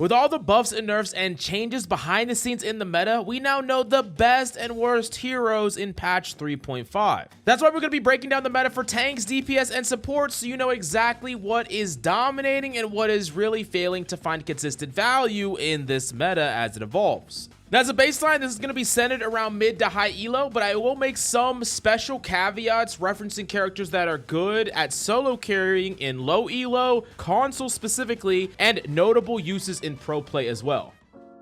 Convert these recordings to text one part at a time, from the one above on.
With all the buffs and nerfs and changes behind the scenes in the meta, we now know the best and worst heroes in patch 3.5. That's why we're going to be breaking down the meta for tanks, DPS, and support so you know exactly what is dominating and what is really failing to find consistent value in this meta as it evolves. Now, as a baseline, this is going to be centered around mid to high elo, but I will make some special caveats referencing characters that are good at solo carrying in low elo, console specifically, and notable uses in pro play as well.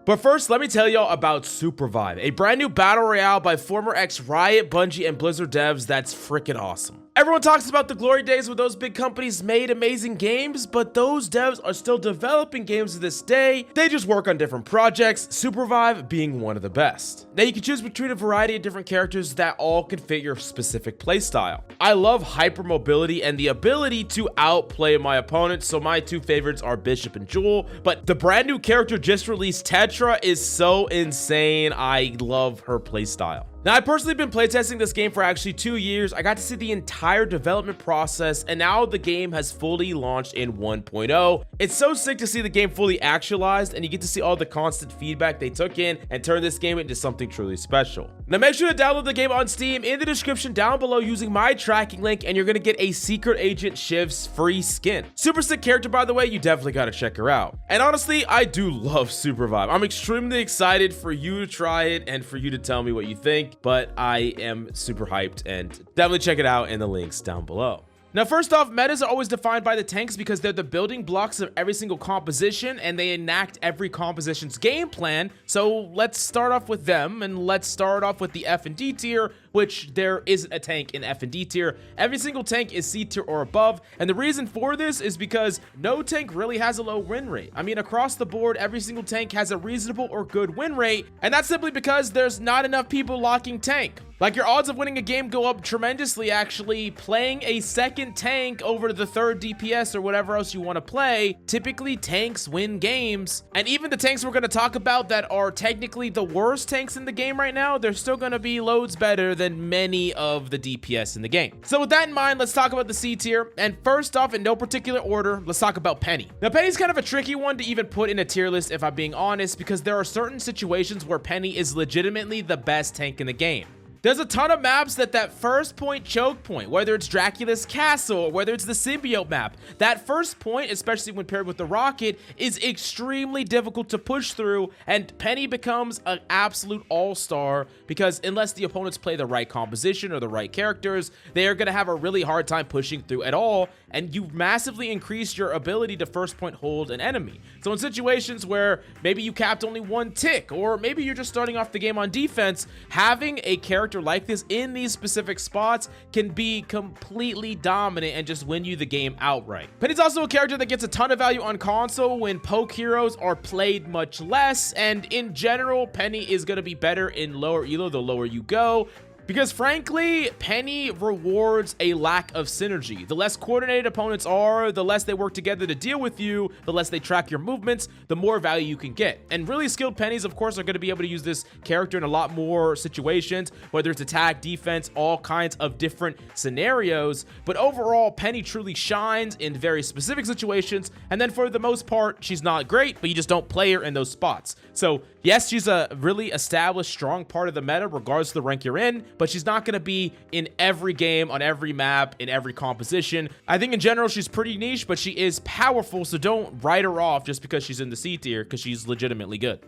But first, let me tell y'all about Supervive, a brand new battle royale by former ex-Riot, Bungie, and Blizzard devs that's freaking awesome. Everyone talks about the glory days where those big companies made amazing games, but those devs are still developing games to this day. They just work on different projects, Supervive being one of the best. Now, you can choose between a variety of different characters that all can fit your specific playstyle. I love hypermobility and the ability to outplay my opponents, so my two favorites are Bishop and Jewel, but the brand new character just released, Tetra, is so insane. I love her playstyle. Now, I've personally been playtesting this game for actually 2 years. I got to see the entire development process, and now the game has fully launched in 1.0. It's so sick to see the game fully actualized, and you get to see all the constant feedback they took in and turn this game into something truly special. Now, make sure to download the game on Steam in the description down below using my tracking link, and you're going to get a Secret Agent Shiv's free skin. Super sick character, by the way. You definitely got to check her out. And honestly, I do love Supervive. I'm extremely excited for you to try it and for you to tell me what you think. But I am super hyped, and definitely check it out in the links down below. Now, first off, metas are always defined by the tanks because they're the building blocks of every single composition, and they enact every composition's game plan. So let's start off with them, and let's start off with the F and D tier, which there isn't a tank in F and D tier. Every single tank is C tier or above, and the reason for this is because no tank really has a low win rate. I mean, across the board, every single tank has a reasonable or good win rate, and that's simply because there's not enough people locking tank. Like, your odds of winning a game go up tremendously actually playing a second tank over the third DPS or whatever else you want to play. Typically, tanks win games. And even the tanks we're going to talk about that are technically the worst tanks in the game right now, they're still going to be loads better than many of the DPS in the game. So with that in mind, let's talk about the C tier. And first off, in no particular order, let's talk about Peni. Now, Peni's kind of a tricky one to even put in a tier list if I'm being honest, because there are certain situations where Peni is legitimately the best tank in the game. There's a ton of maps that first point choke point, whether it's Dracula's Castle or whether it's the symbiote map, that first point, especially when paired with the rocket, is extremely difficult to push through, and Peni becomes an absolute all-star because unless the opponents play the right composition or the right characters, they are going to have a really hard time pushing through at all, and you massively increase your ability to first point hold an enemy. So in situations where maybe you capped only one tick, or maybe you're just starting off the game on defense, having a character like this in these specific spots can be completely dominant and just win you the game outright. Peni's also a character that gets a ton of value on console when poke heroes are played much less, and in general, Peni is going to be better in lower elo the lower you go. Because frankly, Peni rewards a lack of synergy. The less coordinated opponents are, the less they work together to deal with you, the less they track your movements, the more value you can get. And really skilled Penis, of course, are going to be able to use this character in a lot more situations, whether it's attack, defense, all kinds of different scenarios. But overall, Peni truly shines in very specific situations. And then for the most part, she's not great, but you just don't play her in those spots. So yes, she's a really established, strong part of the meta, regardless of the rank you're in, but she's not going to be in every game, on every map, in every composition. I think in general, she's pretty niche, but she is powerful, so don't write her off just because she's in the C tier, because she's legitimately good.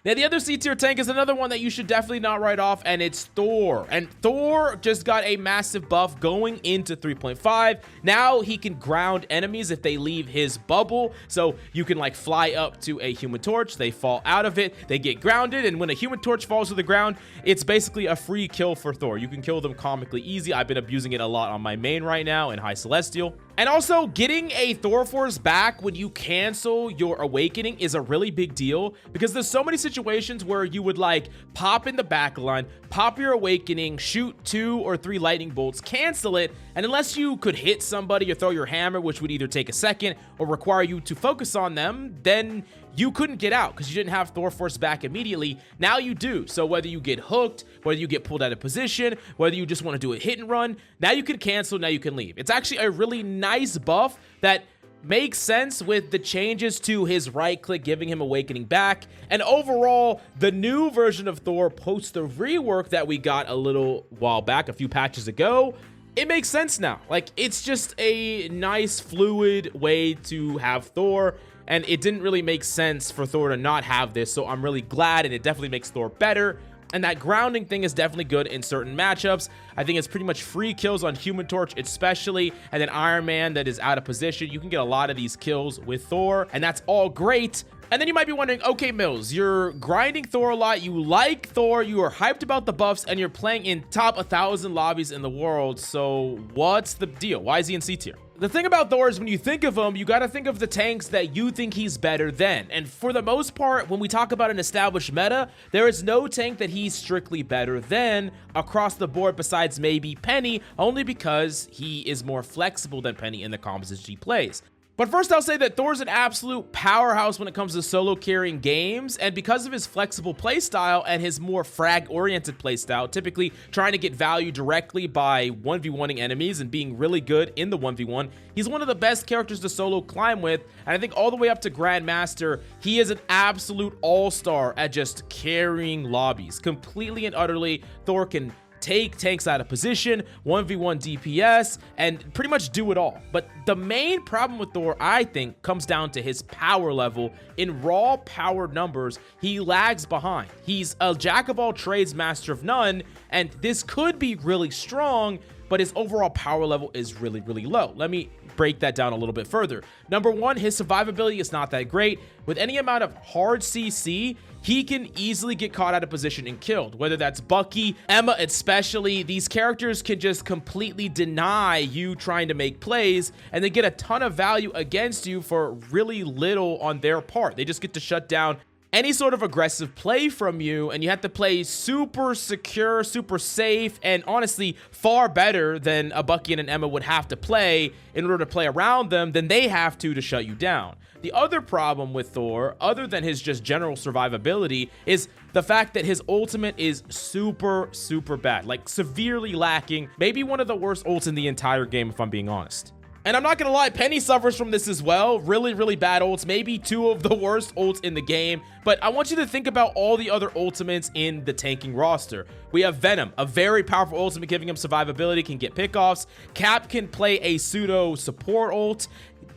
Now, the other C-tier tank is another one that you should definitely not write off, and it's Thor. And Thor just got a massive buff going into 3.5. Now he can ground enemies if they leave his bubble. So you can like fly up to a Human Torch, they fall out of it, they get grounded, and when a Human Torch falls to the ground, it's basically a free kill for Thor. You can kill them comically easy. I've been abusing it a lot on my main right now in High Celestial. And also, getting a Thor Force back when you cancel your Awakening is a really big deal, because there's so many situations where you would like pop in the back line, pop your Awakening, shoot 2 or 3 lightning bolts, cancel it, and unless you could hit somebody or throw your hammer, which would either take a second or require you to focus on them, then you couldn't get out because you didn't have Thor Force back immediately. Now you do. So whether you get hooked, whether you get pulled out of position, whether you just want to do a hit and run, now you can cancel, now you can leave. It's actually a really nice buff that makes sense with the changes to his right click giving him awakening back, and overall the new version of Thor post the rework that we got a little while back, a few patches ago. It makes sense now. Like, it's just a nice fluid way to have Thor, and it didn't really make sense for Thor to not have this, so I'm really glad, and it definitely makes Thor better. And that grounding thing is definitely good in certain matchups. I think it's pretty much free kills on Human Torch especially, and then Iron Man that is out of position. You can get a lot of these kills with Thor, and that's all great. And then you might be wondering, okay, Mills, you're grinding Thor a lot, you like Thor, you are hyped about the buffs, and you're playing in top 1,000 lobbies in the world, so what's the deal? Why is he in C tier? The thing about Thor is when you think of him, you got to think of the tanks that you think he's better than. And for the most part, when we talk about an established meta, there is no tank that he's strictly better than across the board besides maybe Peni, only because he is more flexible than Peni in the combos he plays. But first, I'll say that Thor's an absolute powerhouse when it comes to solo carrying games, and because of his flexible playstyle and his more frag-oriented playstyle, typically trying to get value directly by 1v1ing enemies and being really good in the 1v1, he's one of the best characters to solo climb with, and I think all the way up to Grandmaster, he is an absolute all-star at just carrying lobbies. Completely and utterly, Thor can take tanks out of position, 1v1 DPS, and pretty much do it all. But the main problem with Thor, I think, comes down to his power level. In raw power numbers, he lags behind. He's a jack of all trades, master of none, and this could be really strong, but his overall power level is really, really low. Let me break that down a little bit further. Number one, his survivability is not that great. With any amount of hard CC, he can easily get caught out of position and killed. Whether that's Bucky, Emma especially, these characters can just completely deny you trying to make plays, and they get a ton of value against you for really little on their part. They just get to shut down any sort of aggressive play from you, and you have to play super secure, super safe, and honestly far better than a Bucky and an Emma would have to play in order to play around them than they have to shut you down. The other problem with Thor, other than his just general survivability, is the fact that his ultimate is super, super bad, like severely lacking, maybe one of the worst ults in the entire game if I'm being honest. And I'm not gonna lie, Peni suffers from this as well. Really, really bad ults, maybe two of the worst ults in the game. But I want you to think about all the other ultimates in the tanking roster. We have Venom, a very powerful ultimate giving him survivability, can get pickoffs. Cap can play a pseudo support ult.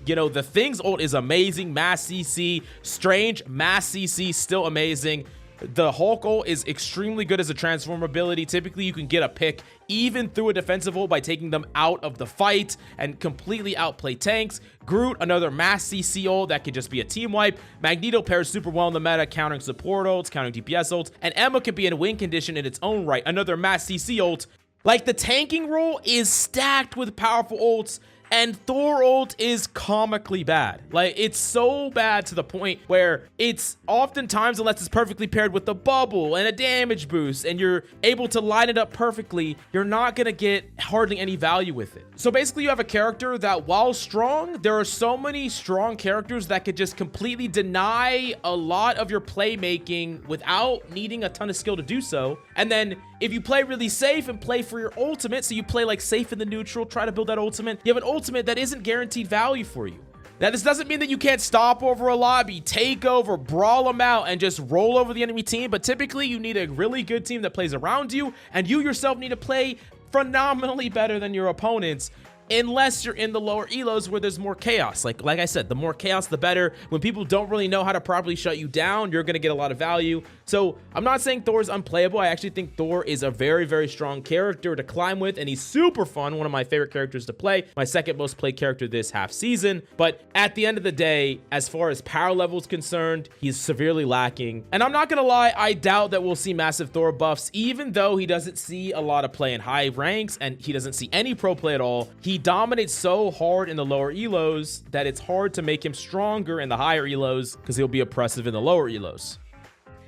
You know, the Thing's ult is amazing, mass CC. Strange, mass CC, still amazing. The Hulk ult is extremely good as a transform ability. Typically, you can get a pick even through a defensive ult by taking them out of the fight and completely outplay tanks. Groot, another mass CC ult that could just be a team wipe. Magneto pairs super well in the meta, countering support ults, countering DPS ults. And Emma could be in win condition in its own right, another mass CC ult. Like, the tanking role is stacked with powerful ults, and Thor ult is comically bad. Like, it's so bad to the point where it's oftentimes, unless it's perfectly paired with a bubble and a damage boost and you're able to line it up perfectly, you're not gonna get hardly any value with it. So basically, you have a character that, while strong, there are so many strong characters that could just completely deny a lot of your playmaking without needing a ton of skill to do so. And then if you play really safe and play for your ultimate, so you play like safe in the neutral, try to build that ultimate, you have an ultimate that isn't guaranteed value for you. Now, this doesn't mean that you can't stop over a lobby, take over, brawl them out, and just roll over the enemy team, but typically you need a really good team that plays around you, and you yourself need to play phenomenally better than your opponents, unless you're in the lower elos where there's more chaos. Like I said, the more chaos, the better. When people don't really know how to properly shut you down, you're gonna get a lot of value. So I'm not saying Thor's unplayable. I actually think Thor is a very, very strong character to climb with, and he's super fun. One of my favorite characters to play. My second most played character this half season. But at the end of the day, as far as power level is concerned, he's severely lacking. And I'm not gonna lie, I doubt that we'll see massive Thor buffs, even though he doesn't see a lot of play in high ranks and he doesn't see any pro play at all. He dominates so hard in the lower elos that it's hard to make him stronger in the higher elos because he'll be oppressive in the lower elos.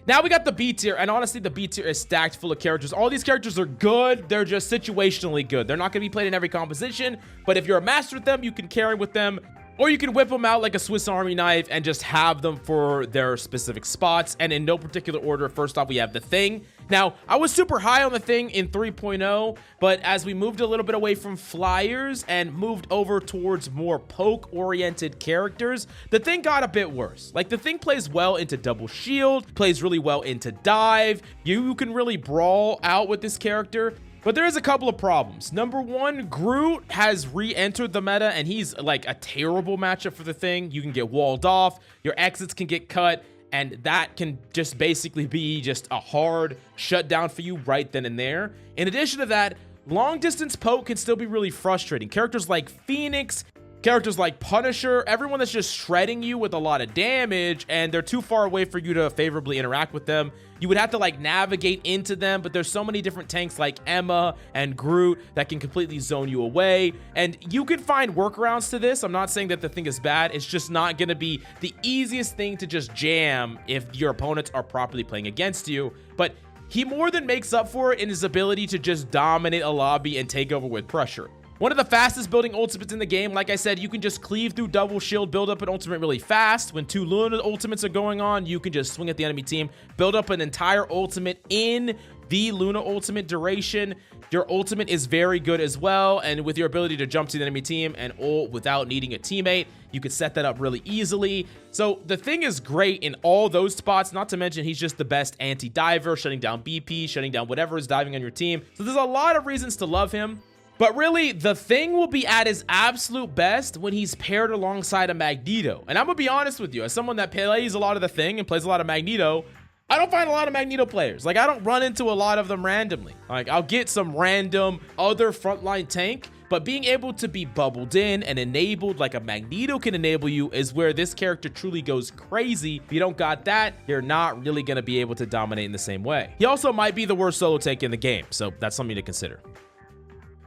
Now we got the B tier, and honestly, the B tier is stacked full of characters. All these characters are good. They're just situationally good. They're not going to be played in every composition, but if you're a master with them, you can carry with them. Or you can whip them out like a Swiss Army knife and just have them for their specific spots. And in no particular order, first off, we have the Thing. Now, I was super high on the Thing in 3.0, but as we moved a little bit away from flyers and moved over towards more poke-oriented characters, the Thing got a bit worse. Like, the Thing plays well into double shield, plays really well into dive. You can really brawl out with this character. But there is a couple of problems. Number one, Groot has re-entered the meta, and he's like a terrible matchup for the Thing. You can get walled off, your exits can get cut, and that can just basically be just a hard shutdown for you right then and there. In addition to that, long distance poke can still be really frustrating. Characters like Phoenix, characters like Punisher, everyone that's just shredding you with a lot of damage, and they're too far away for you to favorably interact with them. You would have to like navigate into them, but there's so many different tanks like Emma and Groot that can completely zone you away. And you can find workarounds to this. I'm not saying that the Thing is bad. It's just not going to be the easiest thing to just jam if your opponents are properly playing against you. But he more than makes up for it in his ability to just dominate a lobby and take over with pressure. One of the fastest building ultimates in the game. Like I said, you can just cleave through double shield, build up an ultimate really fast. When 2 Luna ultimates are going on, you can just swing at the enemy team, build up an entire ultimate in the Luna ultimate duration. Your ultimate is very good as well, and with your ability to jump to the enemy team and ult without needing a teammate, you could set that up really easily. So the Thing is great in all those spots, not to mention he's just the best anti-diver, shutting down BP, shutting down whatever is diving on your team. So there's a lot of reasons to love him. But really, the Thing will be at his absolute best when he's paired alongside a Magneto. And I'm gonna be honest with you, as someone that plays a lot of the Thing and plays a lot of Magneto, I don't find a lot of Magneto players. Like, I don't run into a lot of them randomly. Like, I'll get some random other frontline tank, but being able to be bubbled in and enabled like a Magneto can enable you is where this character truly goes crazy. If you don't got that, you're not really gonna be able to dominate in the same way. He also might be the worst solo tank in the game, so that's something to consider.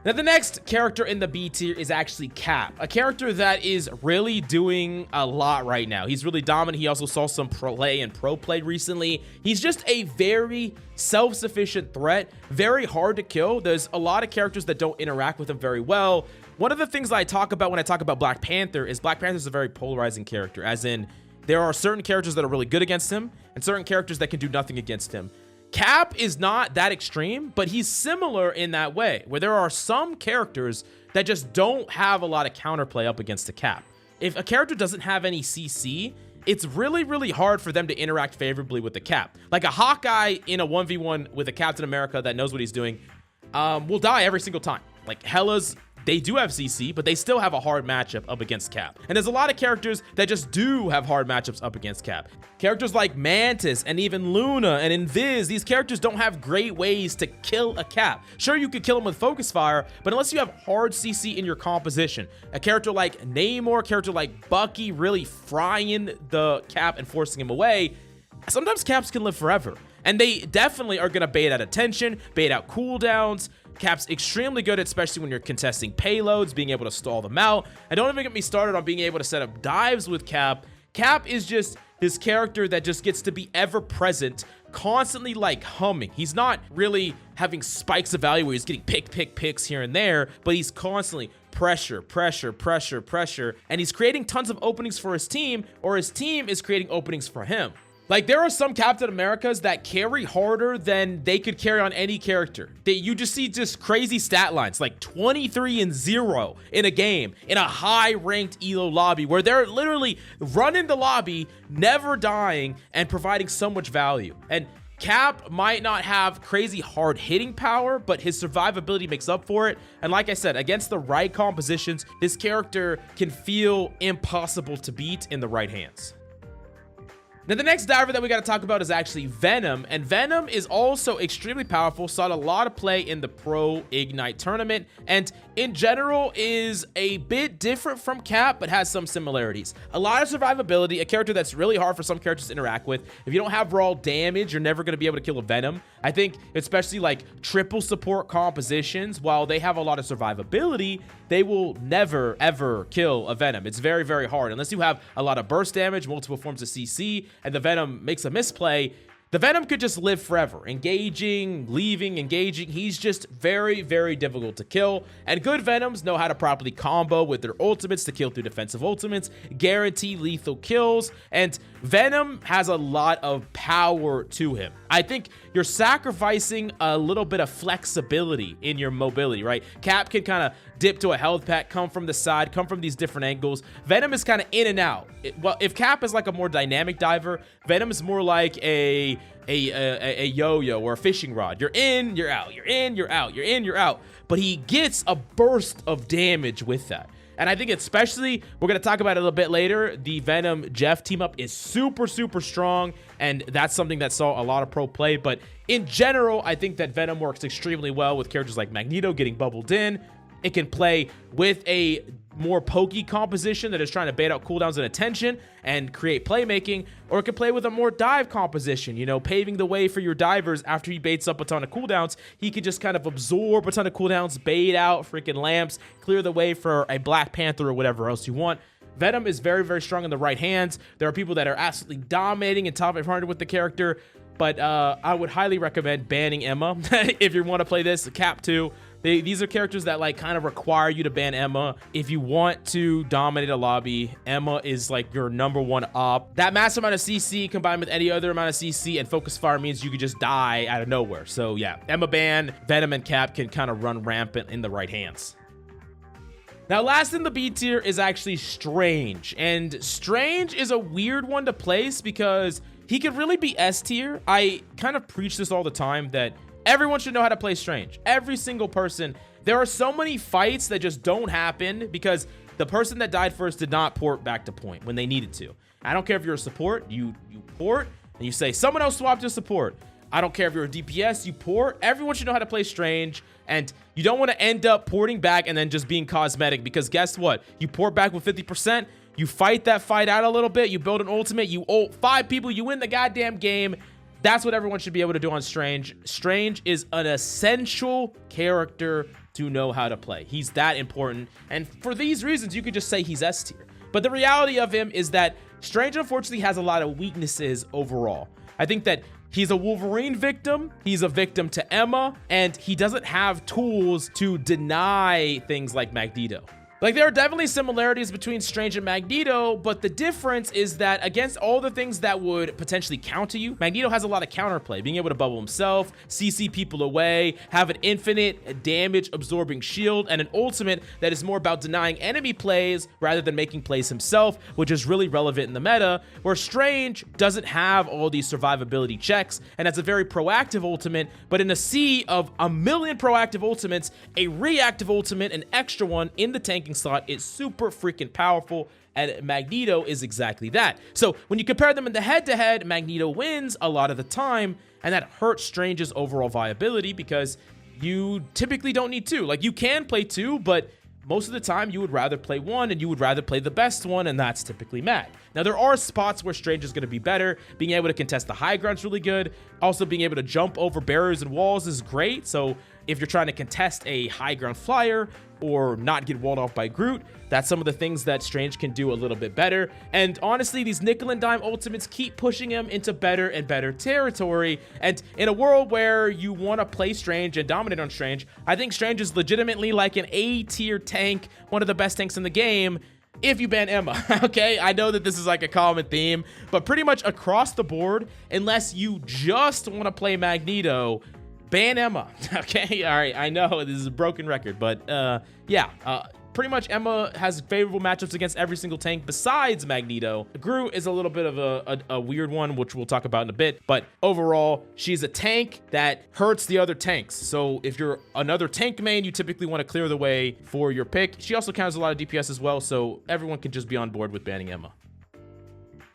Now, the next character in the B tier is actually Cap, a character that is really doing a lot right now. He's really dominant. He also saw some play and pro play recently. He's just a very self-sufficient threat, very hard to kill. There's a lot of characters that don't interact with him very well. One of the things that I talk about when I talk about Black Panther is Black Panther is a very polarizing character, as in there are certain characters that are really good against him and certain characters that can do nothing against him. Cap is not that extreme, but he's similar in that way, where there are some characters that just don't have a lot of counterplay up against the Cap. If a character doesn't have any CC, it's really, really hard for them to interact favorably with the Cap. Like a Hawkeye in a 1v1 with a Captain America that knows what he's doing will die every single time. Like Hela's, they do have CC, but they still have a hard matchup up against Cap. And there's a lot of characters that just do have hard matchups up against Cap. Characters like Mantis and even Luna and Invis, these characters don't have great ways to kill a Cap. Sure, you could kill him with focus fire, but unless you have hard CC in your composition, a character like Namor, a character like Bucky really frying the Cap and forcing him away, sometimes Caps can live forever. And they definitely are going to bait out attention, bait out cooldowns. Cap's extremely good, especially when you're contesting payloads, being able to stall them out. And don't even get me started on being able to set up dives with Cap. Cap is just this character that just gets to be ever present, constantly like humming. He's not really having spikes of value where he's getting picks here and there, but he's constantly pressure, and he's creating tons of openings for his team, or his team is creating openings for him. Like, there are some Captain Americas that carry harder than they could carry on any character. You just see just crazy stat lines, like 23-0 in a game, in a high-ranked ELO lobby, where they're literally running the lobby, never dying, and providing so much value. And Cap might not have crazy hard hitting power, but his survivability makes up for it. And like I said, against the right compositions, this character can feel impossible to beat in the right hands. Now, the next diver that we got to talk about is actually Venom, and Venom is also extremely powerful, saw a lot of play in the Pro Ignite tournament, and in general is a bit different from Cap, but has some similarities. A lot of survivability, a character that's really hard for some characters to interact with. If you don't have raw damage, you're never going to be able to kill a Venom. I think especially like triple support compositions, while they have a lot of survivability, they will never, ever kill a Venom. It's very, very hard. Unless you have a lot of burst damage, multiple forms of CC, and the Venom makes a misplay, The Venom could just live forever, engaging, leaving, engaging. He's just very, very difficult to kill. And good Venoms know how to properly combo with their ultimates to kill through defensive ultimates, guarantee lethal kills, and Venom has a lot of power to him. I think you're sacrificing a little bit of flexibility in your mobility, right? Cap can kind of dip to a health pack, come from the side, come from these different angles. Venom is kind of in and out. Well, if Cap is like a more dynamic diver, Venom is more like a yo-yo or a fishing rod. You're in, you're out, you're in, you're out, you're in, you're out. But he gets a burst of damage with that. And I think especially, we're going to talk about it a little bit later, the Venom Jeff team up is super, super strong. And that's something that saw a lot of pro play. But in general, I think that Venom works extremely well with characters like Magneto getting bubbled in. It can play with a more pokey composition that is trying to bait out cooldowns and attention and create playmaking, or it can play with a more dive composition, you know, paving the way for your divers. After he baits up a ton of cooldowns, he can just kind of absorb a ton of cooldowns, bait out freaking lamps, clear the way for a Black Panther or whatever else you want. Venom is very, very strong in the right hands. There are people that are absolutely dominating in top 500 with the character, but I would highly recommend banning Emma if you want to play this. Cap 2. These are characters that like kind of require you to ban Emma. If you want to dominate a lobby, Emma is like your #1 op. That massive amount of CC combined with any other amount of CC and focus fire means you could just die out of nowhere. So yeah, Emma ban, Venom and Cap can kind of run rampant in the right hands. Now, last in the B tier is actually Strange. And Strange is a weird one to place because he could really be S tier. I kind of preach this all the time that everyone should know how to play Strange. Every single person. There are so many fights that just don't happen because the person that died first did not port back to point when they needed to. I don't care if you're a support, you port and you say someone else swapped to support. I don't care if you're a DPS, you port. Everyone should know how to play Strange, and you don't want to end up porting back and then just being cosmetic, because guess what? You port back with 50%, you fight that fight out a little bit, you build an ultimate, you ult 5 people, you win the goddamn game. That's what everyone should be able to do on Strange. Strange is an essential character to know how to play. He's that important, and for these reasons, you could just say he's S tier. But the reality of him is that Strange, unfortunately, has a lot of weaknesses overall. I think that he's a Wolverine victim, he's a victim to Emma, and he doesn't have tools to deny things like Magneto. Like, there are definitely similarities between Strange and Magneto, but the difference is that against all the things that would potentially counter you, Magneto has a lot of counterplay, being able to bubble himself, CC people away, have an infinite damage absorbing shield, and an ultimate that is more about denying enemy plays rather than making plays himself, which is really relevant in the meta, where Strange doesn't have all these survivability checks and has a very proactive ultimate, but in a sea of a million proactive ultimates, a reactive ultimate, an extra one in the tanking slot is super freaking powerful, and Magneto is exactly that. So when you compare them in the head-to-head, Magneto wins a lot of the time, and that hurts Strange's overall viability because you typically don't need 2. Like, you can play 2, but most of the time you would rather play 1, and you would rather play the best one, and that's typically Mag. Now, there are spots where Strange is going to be better. Being able to contest the high ground is really good. Also, being able to jump over barriers and walls is great. So if you're trying to contest a high ground flyer or not get walled off by Groot, that's some of the things that Strange can do a little bit better. And honestly, these nickel and dime ultimates keep pushing him into better and better territory. And in a world where you want to play Strange and dominate on Strange, I think Strange is legitimately like an A tier tank, one of the best tanks in the game, if you ban Emma. Okay, I know that this is like a common theme, but pretty much across the board, unless you just want to play Magneto, ban Emma. Okay, all right, I know this is a broken record, but pretty much Emma has favorable matchups against every single tank besides Magneto. Groot is a little bit of a weird one, which we'll talk about in a bit, but overall, she's a tank that hurts the other tanks. So if you're another tank main, you typically want to clear the way for your pick. She also counts a lot of DPS as well, so everyone can just be on board with banning Emma.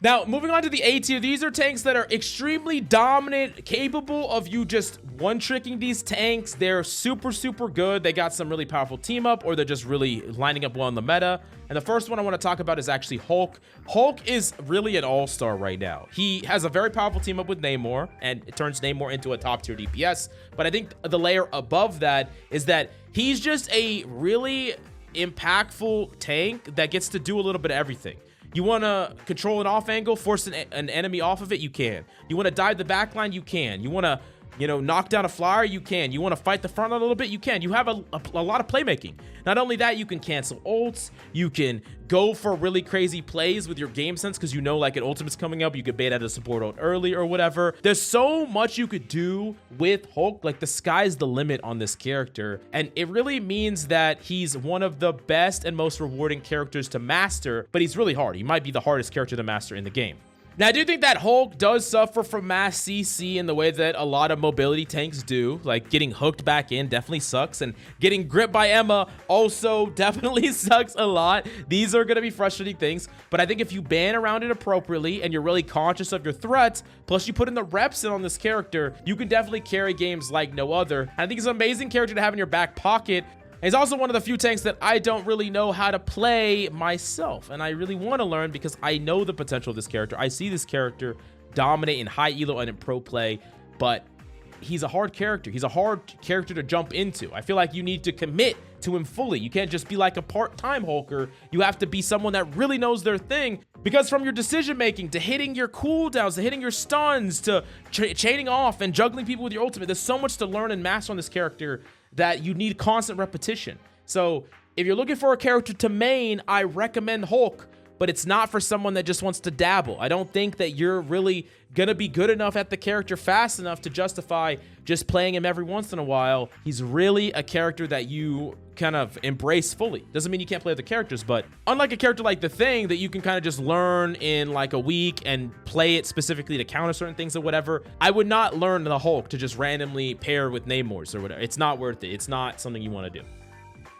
Now, moving on to the A tier, these are tanks that are extremely dominant, capable of you just one-tricking these tanks. They're super, super good. They got some really powerful team up, or they're just really lining up well in the meta. And the first one I want to talk about is actually Hulk. Hulk is really an all-star right now. He has a very powerful team up with Namor, and it turns Namor into a top-tier DPS. But I think the layer above that is that he's just a really impactful tank that gets to do a little bit of everything. You want to control an off angle, force an enemy off of it, you can. You want to dive the back line, you can. You want to, you know, knock down a flyer, you can. You want to fight the front line a little bit, you can. You have a lot of playmaking. Not only that, you can cancel ults. You can go for really crazy plays with your game sense because you know like an ultimate's coming up. You could bait out a support ult early or whatever. There's so much you could do with Hulk. Like the sky's the limit on this character. And it really means that he's one of the best and most rewarding characters to master, but he's really hard. He might be the hardest character to master in the game. Now, I do think that Hulk does suffer from mass CC in the way that a lot of mobility tanks do. Like, getting hooked back in definitely sucks, and getting gripped by Emma also definitely sucks a lot. These are going to be frustrating things, but I think if you ban around it appropriately and you're really conscious of your threats, plus you put in the reps in on this character, you can definitely carry games like no other. And I think it's an amazing character to have in your back pocket. He's also one of the few tanks that I don't really know how to play myself, and I really want to learn because I know the potential of this character. I see this character dominate in high elo and in pro play, but he's a hard character. He's a hard character to jump into. I feel like you need to commit to him fully. You can't just be like a part-time Hulker. You have to be someone that really knows their thing, because from your decision making to hitting your cooldowns to hitting your stuns to chaining off and juggling people with your ultimate, there's so much to learn and master on this character that you need constant repetition. So if you're looking for a character to main, I recommend Hulk, but it's not for someone that just wants to dabble. I don't think that you're really gonna be good enough at the character fast enough to justify just playing him every once in a while. He's really a character that you kind of embrace fully. Doesn't mean you can't play other characters, but unlike a character like the Thing that you can kind of just learn in like a week and play it specifically to counter certain things or whatever, I would not learn the Hulk to just randomly pair with Namors or whatever. It's not worth it. It's not something you want to do.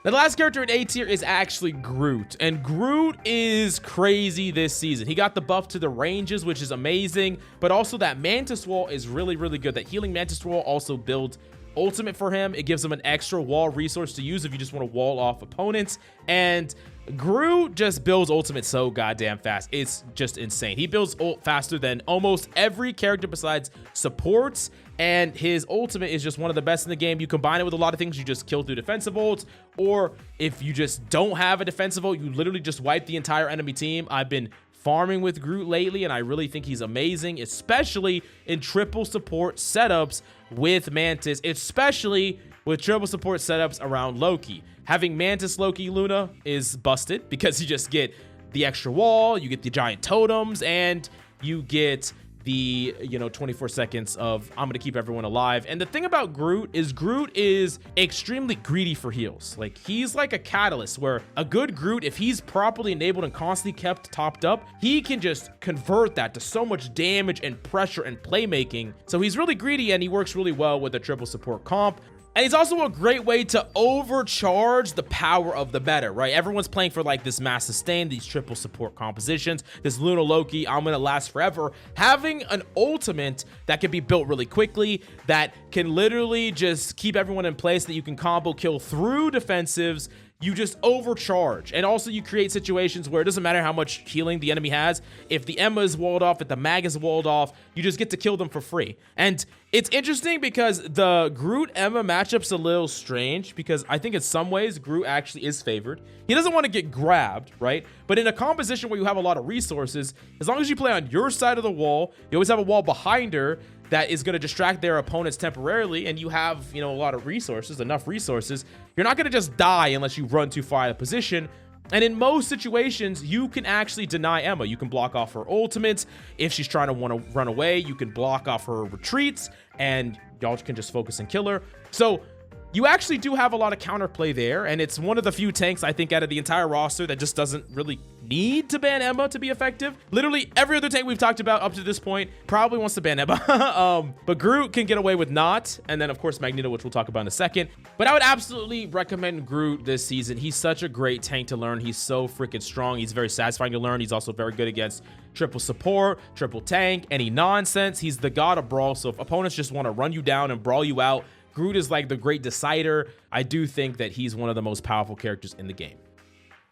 Now, the last character in A tier is actually Groot, and Groot is crazy this season. He got the buff to the ranges, which is amazing, but also that Mantis wall is really, really good. That healing Mantis wall also builds ultimate for him. It gives him an extra wall resource to use if you just want to wall off opponents, and Groot just builds ultimate so goddamn fast. It's just insane. He builds ult faster than almost every character besides supports, and his ultimate is just one of the best in the game. You combine it with a lot of things. You just kill through defensive ults, or if you just don't have a defensive ult, you literally just wipe the entire enemy team. I've been farming with Groot lately, and I really think he's amazing, especially in triple support setups with Mantis, especially with triple support setups around Loki. Having Mantis, Loki, Luna is busted because you just get the extra wall, you get the giant totems, and you get the 24 seconds of I'm gonna keep everyone alive. And the thing about Groot is extremely greedy for heals. Like, he's like a catalyst where a good Groot, if he's properly enabled and constantly kept topped up, he can just convert that to so much damage and pressure and playmaking. So he's really greedy, and he works really well with a triple support comp. And he's also a great way to overcharge the power of the meta, right? Everyone's playing for like this mass sustain, these triple support compositions, this Luna Loki, I'm gonna last forever. Having an ultimate that can be built really quickly, that can literally just keep everyone in place, that you can combo kill through defensives, you just overcharge. And also you create situations where it doesn't matter how much healing the enemy has. If the Emma is walled off, if the Mag is walled off, you just get to kill them for free. And it's interesting because the Groot Emma matchup's a little strange, because I think in some ways Groot actually is favored. He doesn't want to get grabbed, right? But in a composition where you have a lot of resources, as long as you play on your side of the wall, you always have a wall behind her that is going to distract their opponents temporarily, and you have, a lot of resources, enough resources, you're not going to just die unless you run too far out of position. And in most situations, you can actually deny Emma. You can block off her ultimates. If she's trying to want to run away, you can block off her retreats, and y'all can just focus and kill her. So you actually do have a lot of counterplay there, and it's one of the few tanks, I think, out of the entire roster that just doesn't really need to ban Emma to be effective. Literally every other tank we've talked about up to this point probably wants to ban Emma. But Groot can get away with not, and then of course Magneto, which we'll talk about in a second. But I would absolutely recommend Groot this season. He's such a great tank to learn. He's so freaking strong. He's very satisfying to learn. He's also very good against triple support, triple tank, any nonsense. He's the god of brawl, so if opponents just want to run you down and brawl you out, Groot is like the great decider. I do think that he's one of the most powerful characters in the game.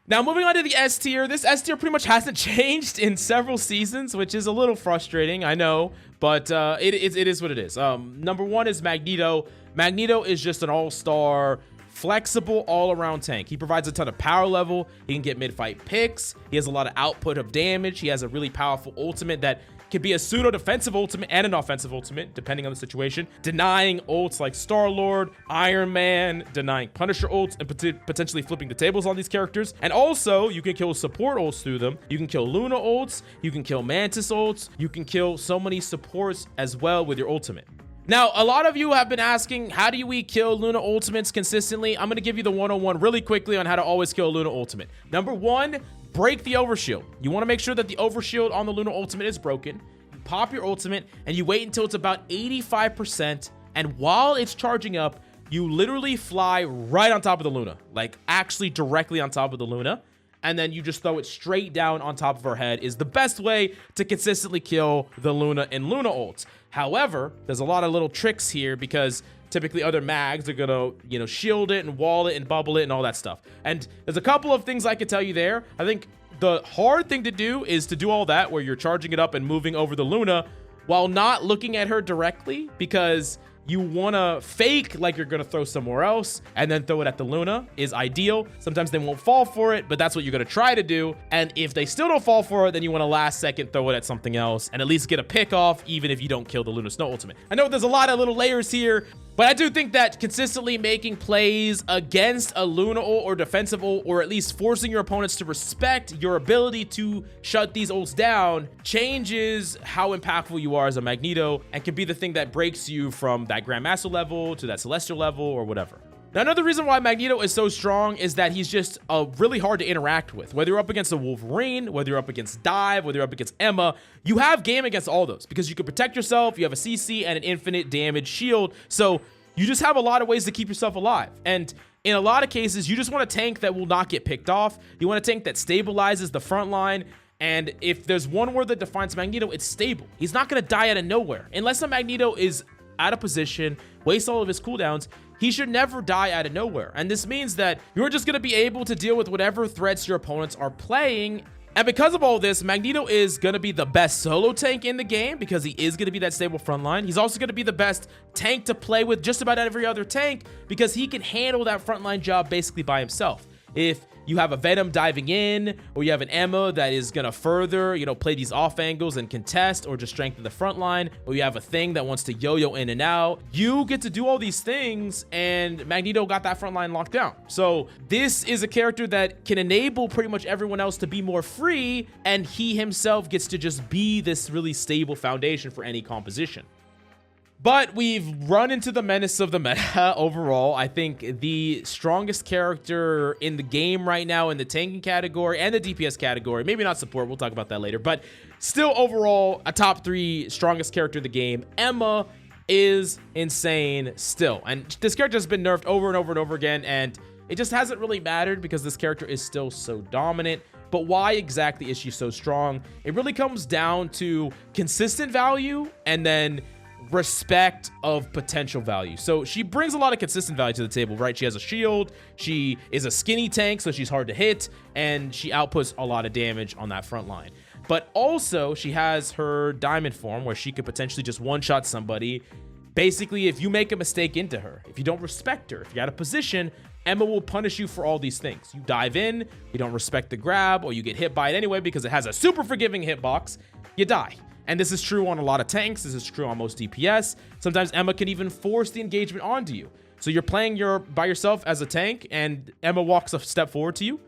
Now, moving on to the S tier. This S tier pretty much hasn't changed in several seasons, which is a little frustrating, I know, but it is what it is. Number one is Magneto. Magneto is just an all-star flexible all-around tank. He provides a ton of power level. He can get mid-fight picks. He has a lot of output of damage. He has a really powerful ultimate that can be a pseudo-defensive ultimate and an offensive ultimate, depending on the situation, denying ults like Starlord, Ironman, denying Punisher ults, and potentially flipping the tables on these characters. And also, you can kill support ults through them. You can kill Luna ults. You can kill Mantis ults. You can kill so many supports as well with your ultimate. Now, a lot of you have been asking, how do we kill Luna ultimates consistently? I'm going to give you the 101 really quickly on how to always kill a Luna ultimate. Number one, break the overshield. You want to make sure that the overshield on the Luna ultimate is broken. You pop your ultimate and you wait until it's about 85%. And while it's charging up, you literally fly right on top of the Luna, like actually directly on top of the Luna. And then you just throw it straight down on top of her head is the best way to consistently kill the Luna and Luna ults. However, there's a lot of little tricks here because typically other mags are gonna, shield it and wall it and bubble it and all that stuff. And there's a couple of things I could tell you there. I think the hard thing to do is to do all that where you're charging it up and moving over the Luna while not looking at her directly, because you want to fake like you're going to throw somewhere else and then throw it at the Luna is ideal. Sometimes they won't fall for it, but that's what you're going to try to do. And if they still don't fall for it, then you want to last second throw it at something else and at least get a pick off, even if you don't kill the Luna Snow ultimate. I know there's a lot of little layers here, but I do think that consistently making plays against a Luna ult or defensive ult, or at least forcing your opponents to respect your ability to shut these ults down, changes how impactful you are as a Magneto and can be the thing that breaks you from that Grandmaster level to that Celestial level or whatever. Now, another reason why Magneto is so strong is that he's just really hard to interact with. Whether you're up against a Wolverine, whether you're up against Dive, whether you're up against Emma, you have game against all those because you can protect yourself, you have a CC and an infinite damage shield. So you just have a lot of ways to keep yourself alive. And in a lot of cases, you just want a tank that will not get picked off. You want a tank that stabilizes the front line. And if there's one word that defines Magneto, it's stable. He's not going to die out of nowhere. Unless a Magneto is out of position, wastes all of his cooldowns, he should never die out of nowhere. And this means that you're just going to be able to deal with whatever threats your opponents are playing. And because of all this, Magneto is going to be the best solo tank in the game because he is going to be that stable front line. He's also going to be the best tank to play with just about every other tank because he can handle that frontline job basically by himself. If you have a Venom diving in, or you have an Emma that is going to further, play these off angles and contest, or just strengthen the front line, or you have a Thing that wants to yo-yo in and out, you get to do all these things, and Magneto got that front line locked down. So this is a character that can enable pretty much everyone else to be more free, and he himself gets to just be this really stable foundation for any composition. But we've run into the menace of the meta overall. I think the strongest character in the game right now in the tanking category and the DPS category, maybe not support, we'll talk about that later, but still overall a top 3 strongest character in the game. Emma is insane still. And this character has been nerfed over and over and over again, and it just hasn't really mattered because this character is still so dominant. But why exactly is she so strong? It really comes down to consistent value and then respect of potential value. So she brings a lot of consistent value to the table, right? She has a shield, she is a skinny tank, so she's hard to hit, and she outputs a lot of damage on that front line. But also she has her diamond form where she could potentially just one-shot somebody. Basically, if you make a mistake into her, if you don't respect her, if you're out of position, Emma will punish you for all these things. You dive in, you don't respect the grab, or you get hit by it anyway because it has a super forgiving hitbox, you die. And this is true on a lot of tanks. This is true on most DPS. Sometimes Emma can even force the engagement onto you. So you're playing by yourself as a tank, and Emma walks a step forward to you.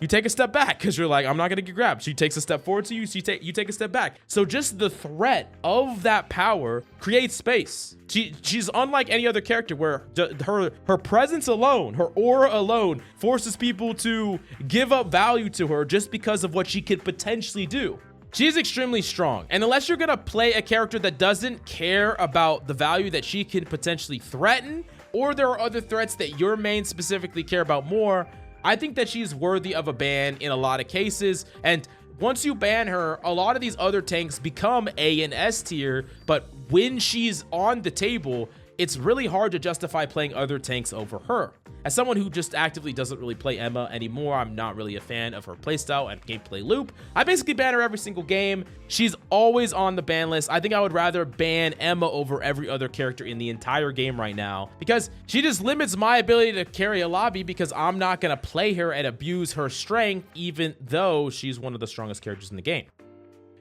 You take a step back because you're like, I'm not going to get grabbed. She takes a step forward to you, so you take a step back. So just the threat of that power creates space. She's unlike any other character where her presence alone, her aura alone, forces people to give up value to her just because of what she could potentially do. She is extremely strong, and unless you're gonna play a character that doesn't care about the value that she can potentially threaten, or there are other threats that your main specifically care about more, I think that she's worthy of a ban in a lot of cases. And once you ban her, a lot of these other tanks become A and S tier, but when she's on the table, it's really hard to justify playing other tanks over her. As someone who just actively doesn't really play Emma anymore, I'm not really a fan of her playstyle and gameplay loop. I basically ban her every single game. She's always on the ban list. I think I would rather ban Emma over every other character in the entire game right now, because she just limits my ability to carry a lobby, because I'm not going to play her and abuse her strength, even though she's one of the strongest characters in the game.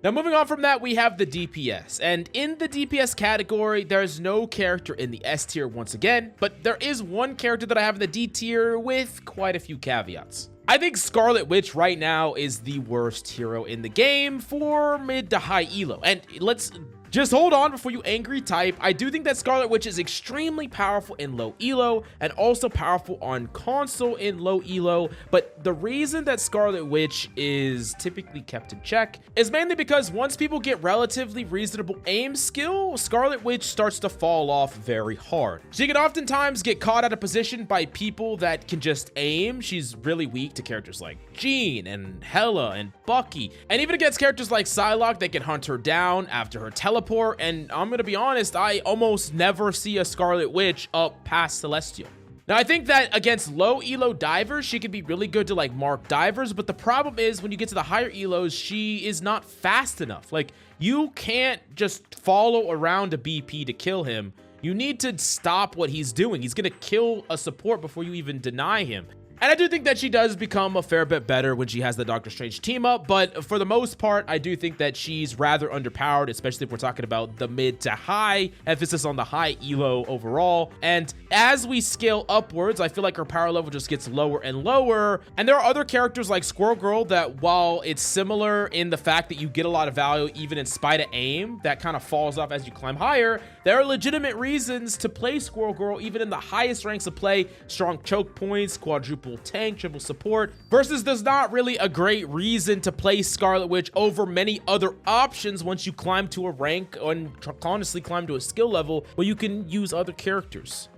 Now, moving on from that, we have the DPS. And in the DPS category, there's no character in the S tier once again, but there is one character that I have in the D tier with quite a few caveats. I think Scarlet Witch right now is the worst hero in the game for mid to high elo. And let's just hold on before you angry type. I do think that Scarlet Witch is extremely powerful in low elo and also powerful on console in low elo, but the reason that Scarlet Witch is typically kept in check is mainly because once people get relatively reasonable aim skill, Scarlet Witch starts to fall off very hard. She can oftentimes get caught out of position by people that can just aim. She's really weak to characters like Jean and Hela and Bucky, and even against characters like Psylocke that can hunt her down after her teleport. And I'm gonna be honest, I almost never see a Scarlet Witch up past Celestial. Now, I think that against low elo divers, she could be really good to like mark divers, but the problem is when you get to the higher elos, she is not fast enough. Like, you can't just follow around a BP to kill him. You need to stop what he's doing. He's gonna kill a support before you even deny him. And I do think that she does become a fair bit better when she has the Doctor Strange team up, but for the most part, I do think that she's rather underpowered, especially if we're talking about the mid to high, emphasis on the high elo overall. And as we scale upwards, I feel like her power level just gets lower and lower. And there are other characters like Squirrel Girl that, while it's similar in the fact that you get a lot of value even in spite of aim, that kind of falls off as you climb higher. There are legitimate reasons to play Squirrel Girl even in the highest ranks of play. Strong choke points, quadruple tank, triple support, versus there's not really a great reason to play Scarlet Witch over many other options once you climb to a rank and honestly climb to a skill level where you can use other characters.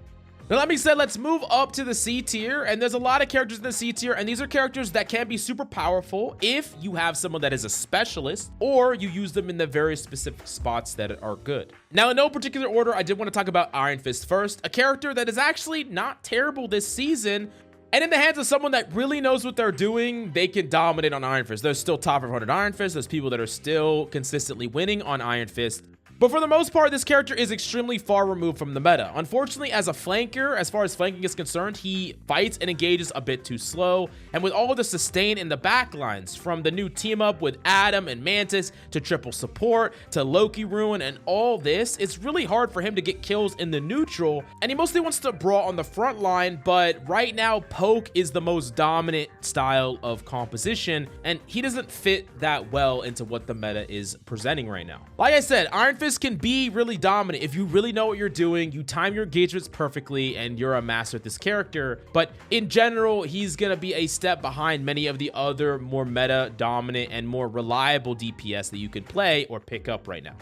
Now, that being said, let's move up to the C tier, and there's a lot of characters in the C tier, and these are characters that can be super powerful if you have someone that is a specialist or you use them in the very specific spots that are good. Now, in no particular order, I did want to talk about Ironfist first, a character that is actually not terrible this season. And in the hands of someone that really knows what they're doing, they can dominate on Ironfist. There's still top 500 Ironfist. There's people that are still consistently winning on Ironfist. But for the most part, this character is extremely far removed from the meta. Unfortunately, as a flanker, as far as flanking is concerned, he fights and engages a bit too slow. And with all of the sustain in the backlines, from the new team up with Adam and Mantis to triple support to Loki ruin and all this, it's really hard for him to get kills in the neutral. And he mostly wants to brawl on the front line, but right now, poke is the most dominant style of composition, and he doesn't fit that well into what the meta is presenting right now. Like I said, Ironfist can be really dominant if you really know what you're doing, you time your engagements perfectly, and you're a master at this character. But in general, he's gonna be a step behind many of the other more meta dominant and more reliable DPS that you can play or pick up right now.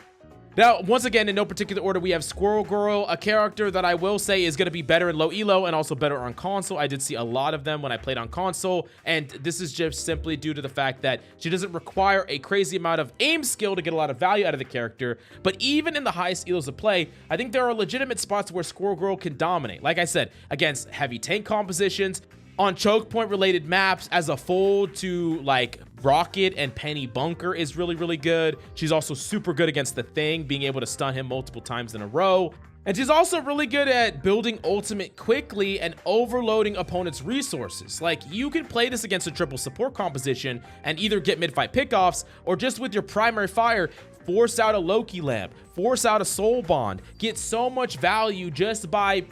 Now, once again, in no particular order, we have Squirrel Girl, a character that I will say is going to be better in low elo and also better on console. I did see a lot of them when I played on console, and this is just simply due to the fact that she doesn't require a crazy amount of aim skill to get a lot of value out of the character. But even in the highest elos of play, I think there are legitimate spots where Squirrel Girl can dominate. Like I said, against heavy tank compositions, on choke point related maps, as a fold to like Rocket and Peni Bunker is really, really good. She's also super good against the Thing, being able to stun him multiple times in a row. And she's also really good at building ultimate quickly and overloading opponents' resources. Like, you can play this against a triple support composition and either get mid-fight pickoffs, or just with your primary fire, force out a Loki lamp, force out a soul bond, get so much value just by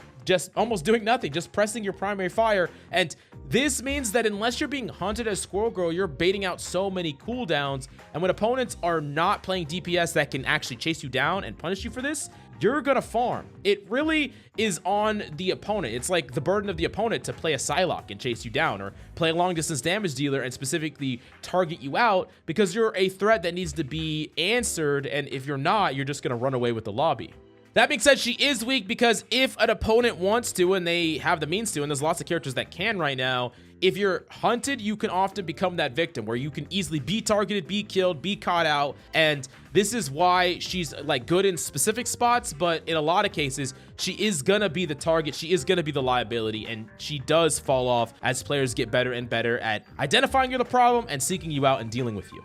almost doing nothing, just pressing your primary fire. And this means that unless you're being hunted as Squirrel Girl, you're baiting out so many cooldowns. And when opponents are not playing DPS that can actually chase you down and punish you for this, you're gonna farm. It really is on the opponent. It's like the burden of the opponent to play a Psylocke and chase you down, or play a long distance damage dealer and specifically target you out, because you're a threat that needs to be answered. And if you're not, you're just gonna run away with the lobby. That being said, she is weak because if an opponent wants to, and they have the means to, and there's lots of characters that can right now, if you're hunted, you can often become that victim where you can easily be targeted, be killed, be caught out. And this is why she's like good in specific spots, but in a lot of cases, she is gonna be the target. She is gonna be the liability, and she does fall off as players get better and better at identifying you're the problem and seeking you out and dealing with you.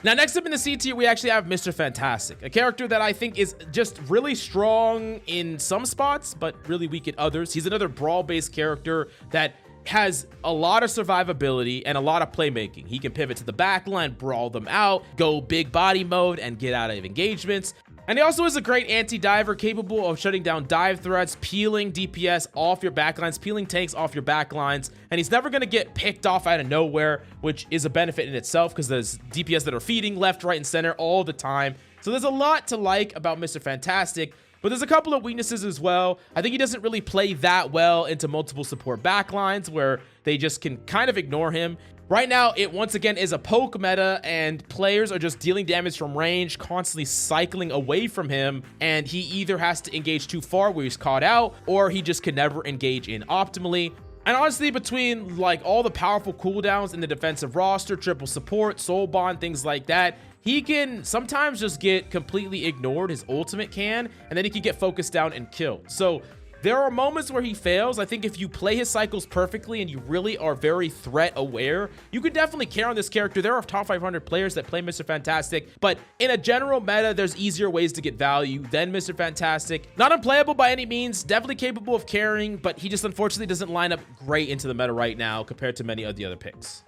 Now, next up in the C tier, we actually have Mr. Fantastic, a character that I think is just really strong in some spots, but really weak in others. He's another brawl-based character that has a lot of survivability and a lot of playmaking. He can pivot to the backline, brawl them out, go big body mode, and get out of engagements. And he also is a great anti-diver, capable of shutting down dive threats, peeling DPS off your backlines, peeling tanks off your backlines, and he's never going to get picked off out of nowhere, which is a benefit in itself because there's DPS that are feeding left, right, and center all the time. So there's a lot to like about Mr. Fantastic, but there's a couple of weaknesses as well. I think he doesn't really play that well into multiple support backlines where they just can kind of ignore him. Right now, it once again is a poke meta, and players are just dealing damage from range, constantly cycling away from him, and he either has to engage too far where he's caught out, or he just can never engage in optimally. And honestly, between like all the powerful cooldowns in the defensive roster, triple support, soul bond, things like that, he can sometimes just get completely ignored. His ultimate can, and then he can get focused down and killed. So there are moments where he fails. I think if you play his cycles perfectly and you really are very threat aware, you can definitely carry on this character. There are top 500 players that play Mr. Fantastic, but in a general meta, there's easier ways to get value than Mr. Fantastic. Not unplayable by any means, definitely capable of carrying, but he just unfortunately doesn't line up great into the meta right now compared to many of the other picks.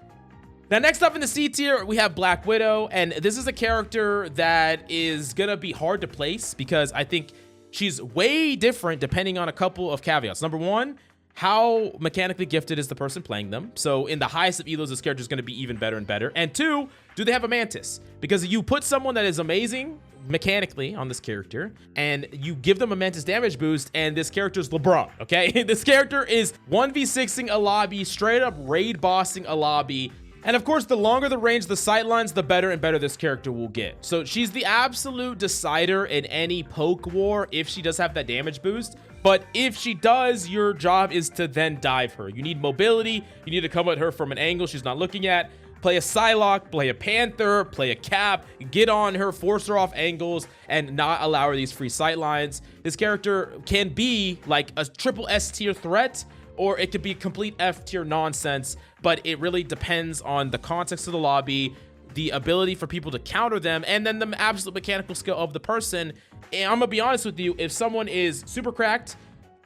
Now, next up in the C tier, we have Black Widow, and this is a character that is gonna be hard to place because I think she's way different depending on a couple of caveats. Number one, how mechanically gifted is the person playing them? So in the highest of elos, this character is going to be even better and better. And two, do they have a Mantis? Because you put someone that is amazing mechanically on this character and you give them a Mantis damage boost, and this character is LeBron, okay? This character is 1v6ing a lobby, straight up raid bossing a lobby. And of course, the longer the range, the sightlines, the better and better this character will get. So she's the absolute decider in any poke war if she does have that damage boost. But if she does, your job is to then dive her. You need mobility. You need to come at her from an angle she's not looking at. Play a Psylocke, play a Panther, play a Cap, get on her, force her off angles, and not allow her these free sightlines. This character can be like a triple S tier threat, or it could be complete F tier nonsense, but it really depends on the context of the lobby, the ability for people to counter them, and then the absolute mechanical skill of the person. And I'm gonna be honest with you, if someone is super cracked,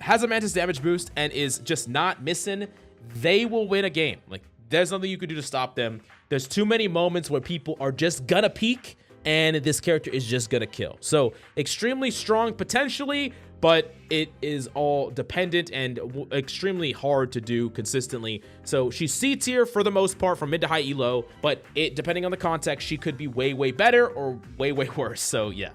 has a Mantis damage boost, and is just not missing, they will win a game. Like, there's nothing you can do to stop them. There's too many moments where people are just gonna peek, and this character is just gonna kill. So extremely strong potentially, but it is all dependent and extremely hard to do consistently. So she's C tier for the most part from mid to high elo, but it, depending on the context, she could be way, way better or way, way worse. So yeah.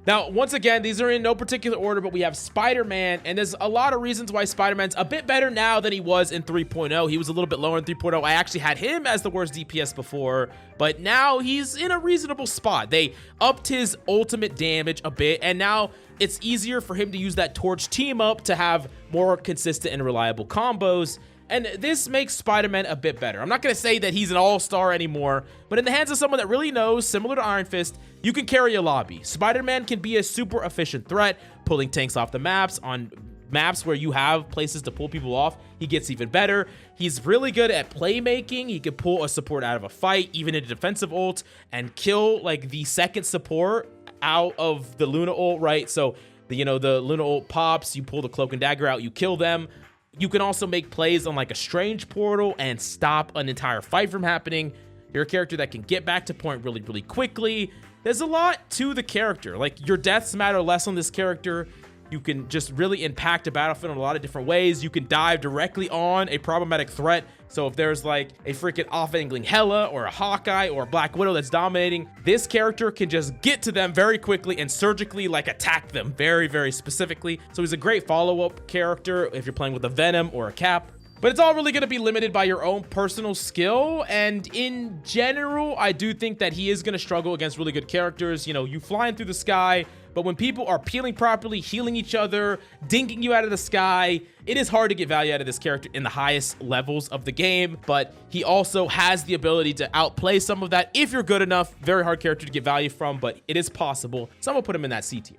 Now, once again, these are in no particular order, but we have Spider-Man, and there's a lot of reasons why Spider-Man's a bit better now than he was in 3.0. He was a little bit lower in 3.0. I actually had him as the worst DPS before, but now he's in a reasonable spot. They upped his ultimate damage a bit, and now it's easier for him to use that torch team up to have more consistent and reliable combos. And this makes Spider-Man a bit better. I'm not going to say that he's an all-star anymore, but in the hands of someone that really knows, similar to Ironfist, you can carry a lobby. Spider-Man can be a super efficient threat, pulling tanks off the maps. On maps where you have places to pull people off, he gets even better. He's really good at playmaking. He can pull a support out of a fight, even in a defensive ult, and kill like the second support out of the Luna ult, right? So, the Luna ult pops, you pull the Cloak and Dagger out, you kill them. You can also make plays on like a strange portal and stop an entire fight from happening. You're a character that can get back to point really, really quickly. There's a lot to the character. Like, your deaths matter less on this character. You can just really impact a battlefield in a lot of different ways. You can dive directly on a problematic threat. So if there's like a freaking off-angling Hela or a Hawkeye or a Black Widow that's dominating, this character can just get to them very quickly and surgically like attack them very, very specifically. So he's a great follow-up character if you're playing with a Venom or a Cap. But it's all really going to be limited by your own personal skill. And in general, I do think that he is going to struggle against really good characters. You flying through the sky, but when people are peeling properly, healing each other, dinking you out of the sky, it is hard to get value out of this character in the highest levels of the game, but he also has the ability to outplay some of that if you're good enough. Very hard character to get value from, but it is possible. So I'm gonna put him in that C tier.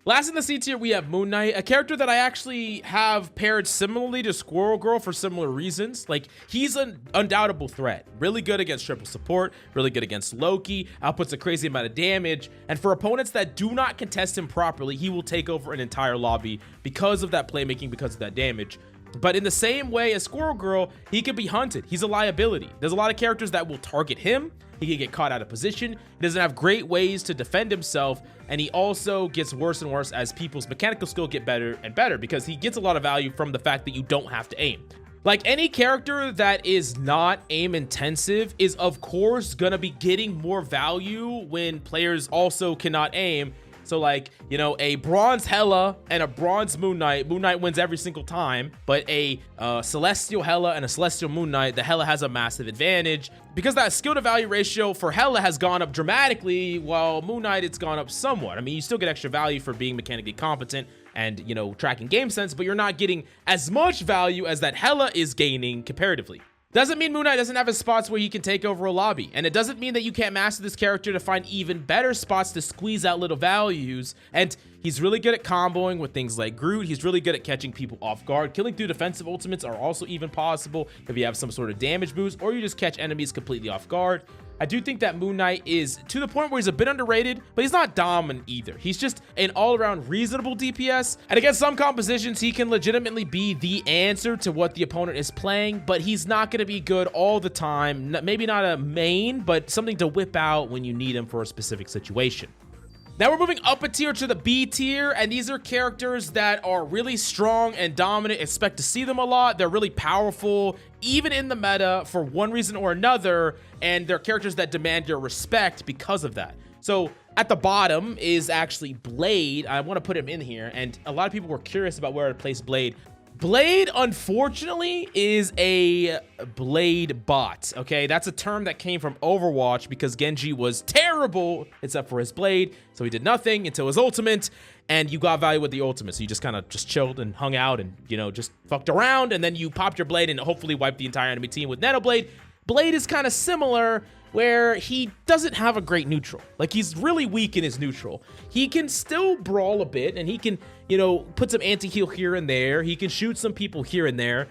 Last in the C tier, we have Moon Knight, a character that I actually have paired similarly to Squirrel Girl for similar reasons. Like, he's an undoubtable threat. Really good against triple support, really good against Loki, outputs a crazy amount of damage, and for opponents that do not contest him properly, he will take over an entire lobby because of that playmaking, because of that damage. But in the same way as Squirrel Girl, he can be hunted. He's a liability. There's a lot of characters that will target him. He can get caught out of position. He doesn't have great ways to defend himself. And he also gets worse and worse as people's mechanical skill get better and better, because he gets a lot of value from the fact that you don't have to aim. Like, any character that is not aim intensive is of course gonna be getting more value when players also cannot aim. So, like, you know, a bronze Hela and a bronze Moon Knight wins every single time, but a celestial Hela and a celestial Moon Knight, the Hela has a massive advantage because that skill to value ratio for Hela has gone up dramatically, while Moon Knight, it's gone up somewhat. I mean, you still get extra value for being mechanically competent and, you know, tracking game sense, but you're not getting as much value as that Hela is gaining comparatively. Doesn't mean Moon Knight doesn't have his spots where he can take over a lobby, and it doesn't mean that you can't master this character to find even better spots to squeeze out little values. And he's really good at comboing with things like Groot. He's really good at catching people off guard. Killing through defensive ultimates are also even possible if you have some sort of damage boost, or you just catch enemies completely off guard. I do think that Moon Knight is to the point where he's a bit underrated, but he's not dominant either. He's just an all-around reasonable DPS. And against some compositions, he can legitimately be the answer to what the opponent is playing, but he's not going to be good all the time. Maybe not a main, but something to whip out when you need him for a specific situation. Now we're moving up a tier to the B tier, and these are characters that are really strong and dominant. Expect to see them a lot. They're really powerful, even in the meta, for one reason or another, and they're characters that demand your respect because of that. So at the bottom is actually Blade. I want to put him in here, and a lot of people were curious about where to place Blade. Blade, unfortunately, is a Blade bot, okay? That's a term that came from Overwatch because Genji was terrible except for his Blade, so he did nothing until his ultimate, and you got value with the ultimate, so you just kind of just chilled and hung out and, you know, just fucked around, and then you popped your Blade and hopefully wiped the entire enemy team with Nano Blade. Blade is kind of similar, where he doesn't have a great neutral. Like, he's really weak in his neutral. He can still brawl a bit, and he can, you know, put some anti-heal here and there. He can shoot some people here and there.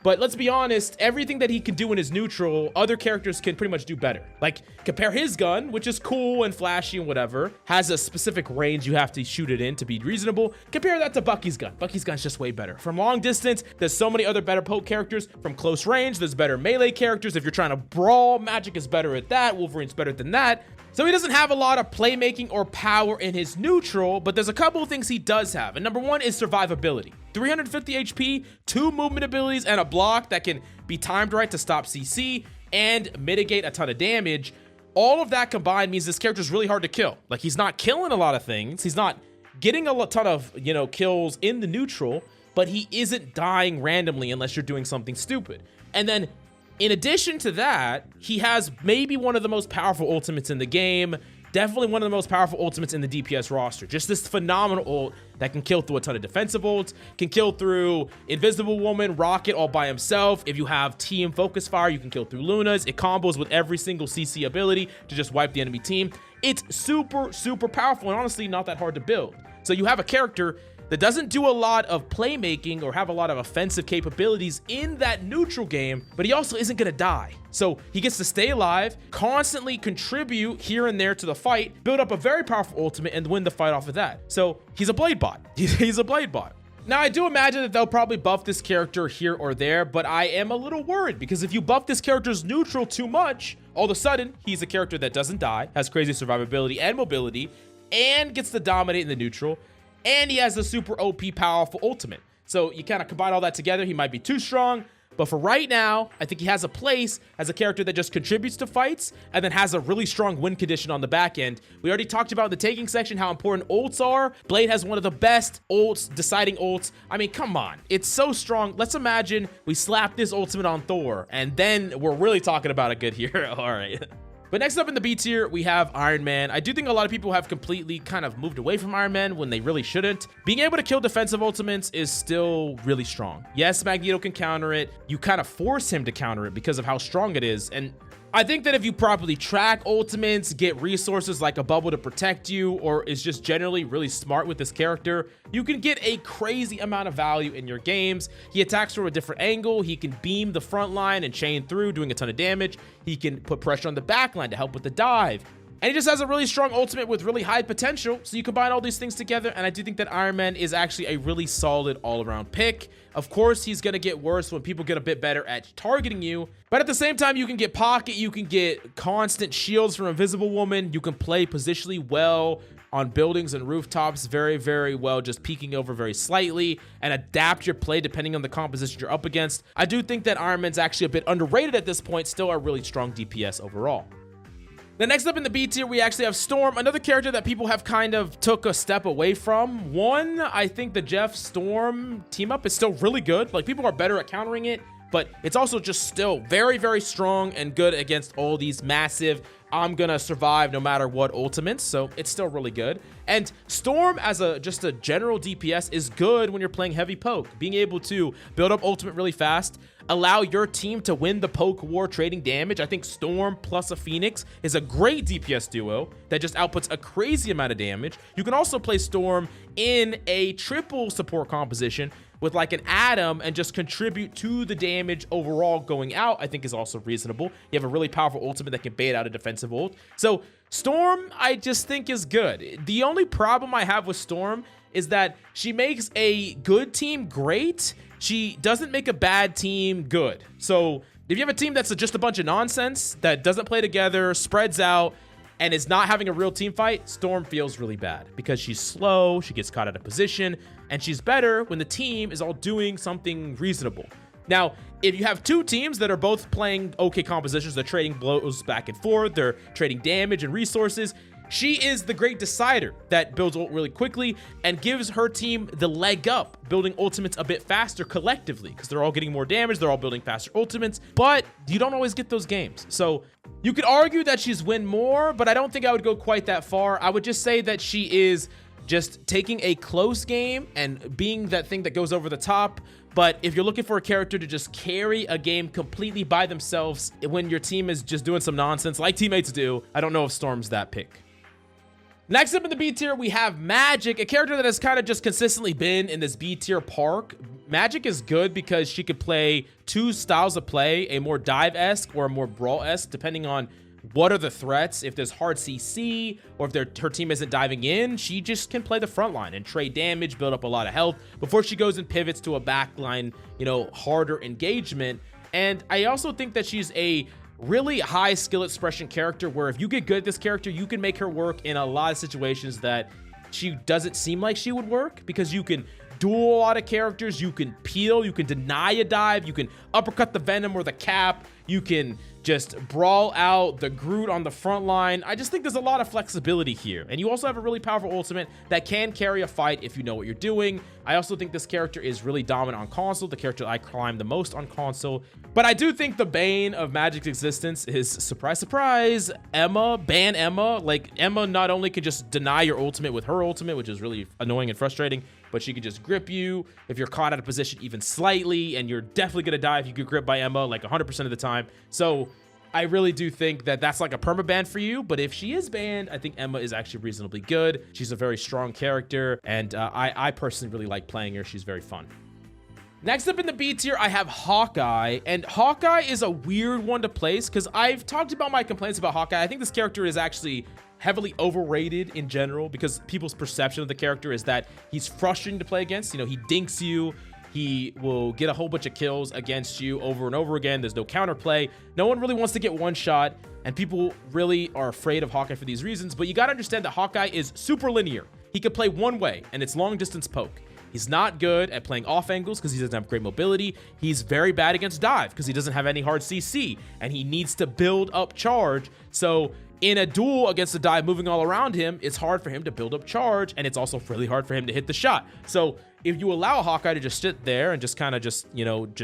But let's be honest, everything that he can do in his neutral, other characters can pretty much do better. Like, compare his gun, which is cool and flashy and whatever, has a specific range you have to shoot it in to be reasonable. Compare that to Bucky's gun. Bucky's gun's just way better. From long distance, there's so many other better poke characters. From close range, there's better melee characters. If you're trying to brawl, Magik is better at that. Wolverine's better than that. So he doesn't have a lot of playmaking or power in his neutral, but there's a couple of things he does have. And number one is survivability. 350 HP, 2 movement abilities, and a block that can be timed right to stop CC and mitigate a ton of damage. All of that combined means this character is really hard to kill. Like, he's not killing a lot of things. He's not getting a ton of, you know, kills in the neutral, but he isn't dying randomly unless you're doing something stupid. And then in addition to that, he has maybe one of the most powerful ultimates in the game. Definitely one of the most powerful ultimates in the DPS roster. Just this phenomenal ult that can kill through a ton of defensive ults, can kill through Invisible Woman, Rocket all by himself. If you have team focus fire, you can kill through Lunas. It combos with every single CC ability to just wipe the enemy team. It's super, super powerful and honestly not that hard to build. So you have a character that doesn't do a lot of playmaking or have a lot of offensive capabilities in that neutral game, but he also isn't gonna die. So he gets to stay alive, constantly contribute here and there to the fight, build up a very powerful ultimate, and win the fight off of that. So he's a Blade bot. He's a Blade bot. Now, I do imagine that they'll probably buff this character here or there, but I am a little worried because if you buff this character's neutral too much, all of a sudden, he's a character that doesn't die, has crazy survivability and mobility, and gets to dominate in the neutral, and he has a super OP powerful ultimate. So you kind of combine all that together, he might be too strong, but for right now, I think he has a place as a character that just contributes to fights and then has a really strong win condition on the back end. We already talked about in the taking section how important ults are. Blade has one of the best ults, deciding ults. I mean, come on, it's so strong. Let's imagine we slap this ultimate on Thor, and then we're really talking about a good hero. All right. But next up in the B tier, we have Iron Man. I do think a lot of people have completely kind of moved away from Iron Man when they really shouldn't. Being able to kill defensive ultimates is still really strong. Yes, Magneto can counter it. You kind of force him to counter it because of how strong it is. And I think that if you properly track ultimates, get resources like a bubble to protect you, or is just generally really smart with this character, you can get a crazy amount of value in your games. He attacks from a different angle. He can beam the front line and chain through, doing a ton of damage. He can put pressure on the back line to help with the dive. And he just has a really strong ultimate with really high potential. So you combine all these things together, and I do think that Iron Man is actually a really solid all-around pick. Of course, he's going to get worse when people get a bit better at targeting you. But at the same time, you can get pocket, you can get constant shields from Invisible Woman. You can play positionally well on buildings and rooftops very, very well, just peeking over very slightly, and adapt your play depending on the composition you're up against. I do think that Iron Man's actually a bit underrated at this point, still a really strong DPS overall. Then next up in the B tier, we actually have Storm, another character that people have kind of took a step away from. One, I think the Jeff Storm team up is still really good. Like, people are better at countering it, but it's also just still very, very strong and good against all these massive, I'm gonna survive no matter what ultimates, so it's still really good. And Storm as just a general DPS is good when you're playing heavy poke. Being able to build up ultimate really fast, allow your team to win the poke war trading damage. I think Storm plus a Phoenix is a great DPS duo that just outputs a crazy amount of damage. You can also play Storm in a triple support composition with like an Atom and just contribute to the damage overall going out. I think is also reasonable. You have a really powerful ultimate that can bait out a defensive ult. So Storm, I just think is good. The only problem I have with Storm is that she makes a good team great. She doesn't make a bad team good. So if you have a team that's just a bunch of nonsense, that doesn't play together, spreads out, and is not having a real team fight, Storm feels really bad because she's slow, she gets caught out of position, and she's better when the team is all doing something reasonable. Now, if you have two teams that are both playing okay compositions, they're trading blows back and forth, they're trading damage and resources, she is the great decider that builds ult really quickly and gives her team the leg up, building ultimates a bit faster collectively because they're all getting more damage, they're all building faster ultimates, but you don't always get those games. So you could argue that she's win more, but I don't think I would go quite that far. I would just say that she is just taking a close game and being that thing that goes over the top. But if you're looking for a character to just carry a game completely by themselves when your team is just doing some nonsense like teammates do, I don't know if Storm's that pick. Next up in the B tier, we have Magik, a character that has kind of just consistently been in this B tier park. Magik is good because she could play two styles of play, a more dive-esque or a more brawl-esque, depending on what are the threats. If there's hard CC or if her team isn't diving in, she just can play the front line and trade damage, build up a lot of health before she goes and pivots to a backline, harder engagement. And I also think that she's a really high skill expression character where if you get good at this character, you can make her work in a lot of situations that she doesn't seem like she would work, because you can duel a lot of characters, you can peel, you can deny a dive, you can uppercut the Venom or the Cap, you can just brawl out the Groot on the front line. I just think there's a lot of flexibility here. And you also have a really powerful ultimate that can carry a fight if you know what you're doing. I also think this character is really dominant on console, the character I climb the most on console. But I do think the bane of Magik's existence is, surprise, surprise, Emma. Ban Emma. Like, Emma not only can just deny your ultimate with her ultimate, which is really annoying and frustrating, but she can just grip you if you're caught out of position even slightly, and you're definitely gonna die if you get gripped by Emma like 100% of the time. So I really do think that that's like a permaban for you, but if she is banned, I think Emma is actually reasonably good. She's a very strong character, and I personally really like playing her. She's very fun. Next up in the B tier, I have Hawkeye, and Hawkeye is a weird one to place because I've talked about my complaints about Hawkeye. I think this character is actually heavily overrated in general because people's perception of the character is that he's frustrating to play against. He dinks you. He will get a whole bunch of kills against you over and over again. There's no counterplay. No one really wants to get one shot, and people really are afraid of Hawkeye for these reasons. But you got to understand that Hawkeye is super linear. He can play one way, and it's long distance poke. He's not good at playing off angles because he doesn't have great mobility. He's very bad against dive because he doesn't have any hard CC, and he needs to build up charge. So in a duel against a dive moving all around him, it's hard for him to build up charge, and it's also really hard for him to hit the shot. So if you allow Hawkeye to just sit there and just kind of just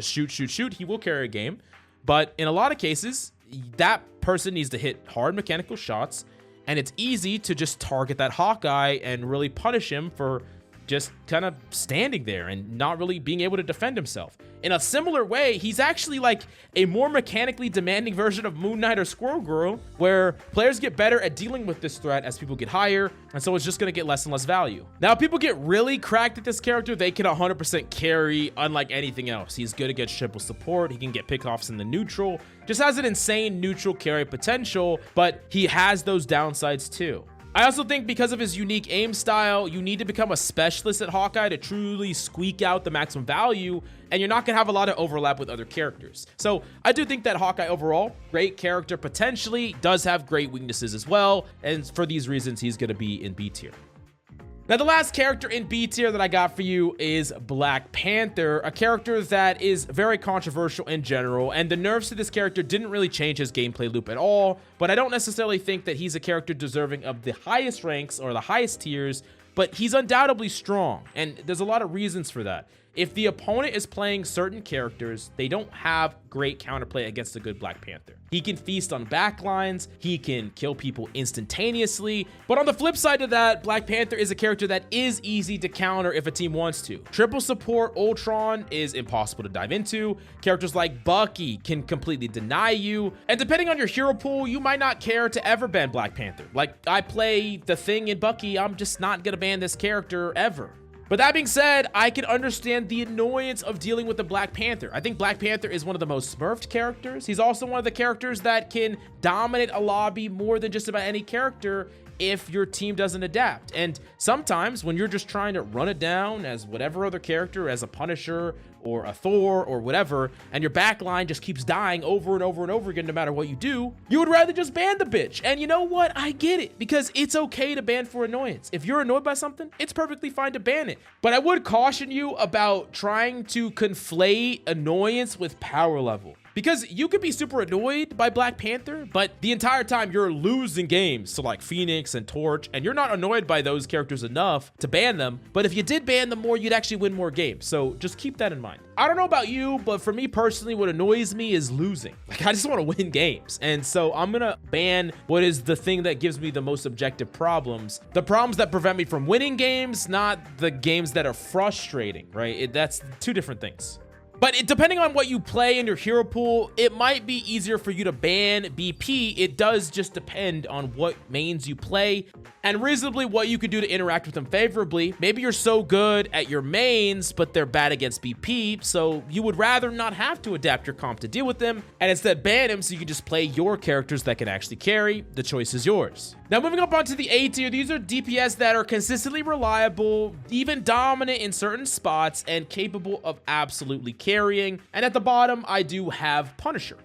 shoot, he will carry a game. But in a lot of cases, that person needs to hit hard mechanical shots, and it's easy to just target that Hawkeye and really punish him for just kind of standing there and not really being able to defend himself. In a similar way, he's actually like a more mechanically demanding version of Moon Knight or Squirrel Girl, where players get better at dealing with this threat as people get higher, and so it's just going to get less and less value. Now, if people get really cracked at this character, they can 100% carry unlike anything else. He's good against triple support, he can get pickoffs in the neutral, just has an insane neutral carry potential, but he has those downsides too. I also think because of his unique aim style, you need to become a specialist at Hawkeye to truly squeak out the maximum value, and you're not going to have a lot of overlap with other characters. So I do think that Hawkeye overall, great character, potentially does have great weaknesses as well, and for these reasons, he's going to be in B tier. Now, the last character in B tier that I got for you is Black Panther, a character that is very controversial in general, and the nerfs to this character didn't really change his gameplay loop at all, but I don't necessarily think that he's a character deserving of the highest ranks or the highest tiers, but he's undoubtedly strong, and there's a lot of reasons for that. If the opponent is playing certain characters, they don't have great counterplay against a good Black Panther. He can feast on backlines, he can kill people instantaneously, but on the flip side of that, Black Panther is a character that is easy to counter if a team wants to. Triple support Ultron is impossible to dive into, characters like Bucky can completely deny you, and depending on your hero pool, you might not care to ever ban Black Panther. Like, I play the Thing in Bucky, I'm just not gonna ban this character ever. But that being said, I can understand the annoyance of dealing with the Black Panther. I think Black Panther is one of the most smurfed characters. He's also one of the characters that can dominate a lobby more than just about any character if your team doesn't adapt. And sometimes when you're just trying to run it down as whatever other character, as a Punisher or a Thor or whatever, and your backline just keeps dying over and over and over again no matter what you do, you would rather just ban the bitch. And you know what? I get it, because it's okay to ban for annoyance. If you're annoyed by something, it's perfectly fine to ban it. But I would caution you about trying to conflate annoyance with power level. Because you could be super annoyed by Black Panther, but the entire time you're losing games to like Phoenix and Torch, and you're not annoyed by those characters enough to ban them. But if you did ban them more, you'd actually win more games. So just keep that in mind. I don't know about you, but for me personally, what annoys me is losing. Like, I just want to win games. And so I'm gonna ban what is the thing that gives me the most objective problems. The problems that prevent me from winning games, not the games that are frustrating, right? That's two different things. But depending on what you play in your hero pool, it might be easier for you to ban BP. It does just depend on what mains you play and reasonably what you can do to interact with them favorably. Maybe you're so good at your mains, but they're bad against BP, so you would rather not have to adapt your comp to deal with them and instead ban them so you can just play your characters that can actually carry. The choice is yours. Now, moving up onto the A tier, these are DPS that are consistently reliable, even dominant in certain spots, and capable of absolutely carrying. And at the bottom, I do have Punisher.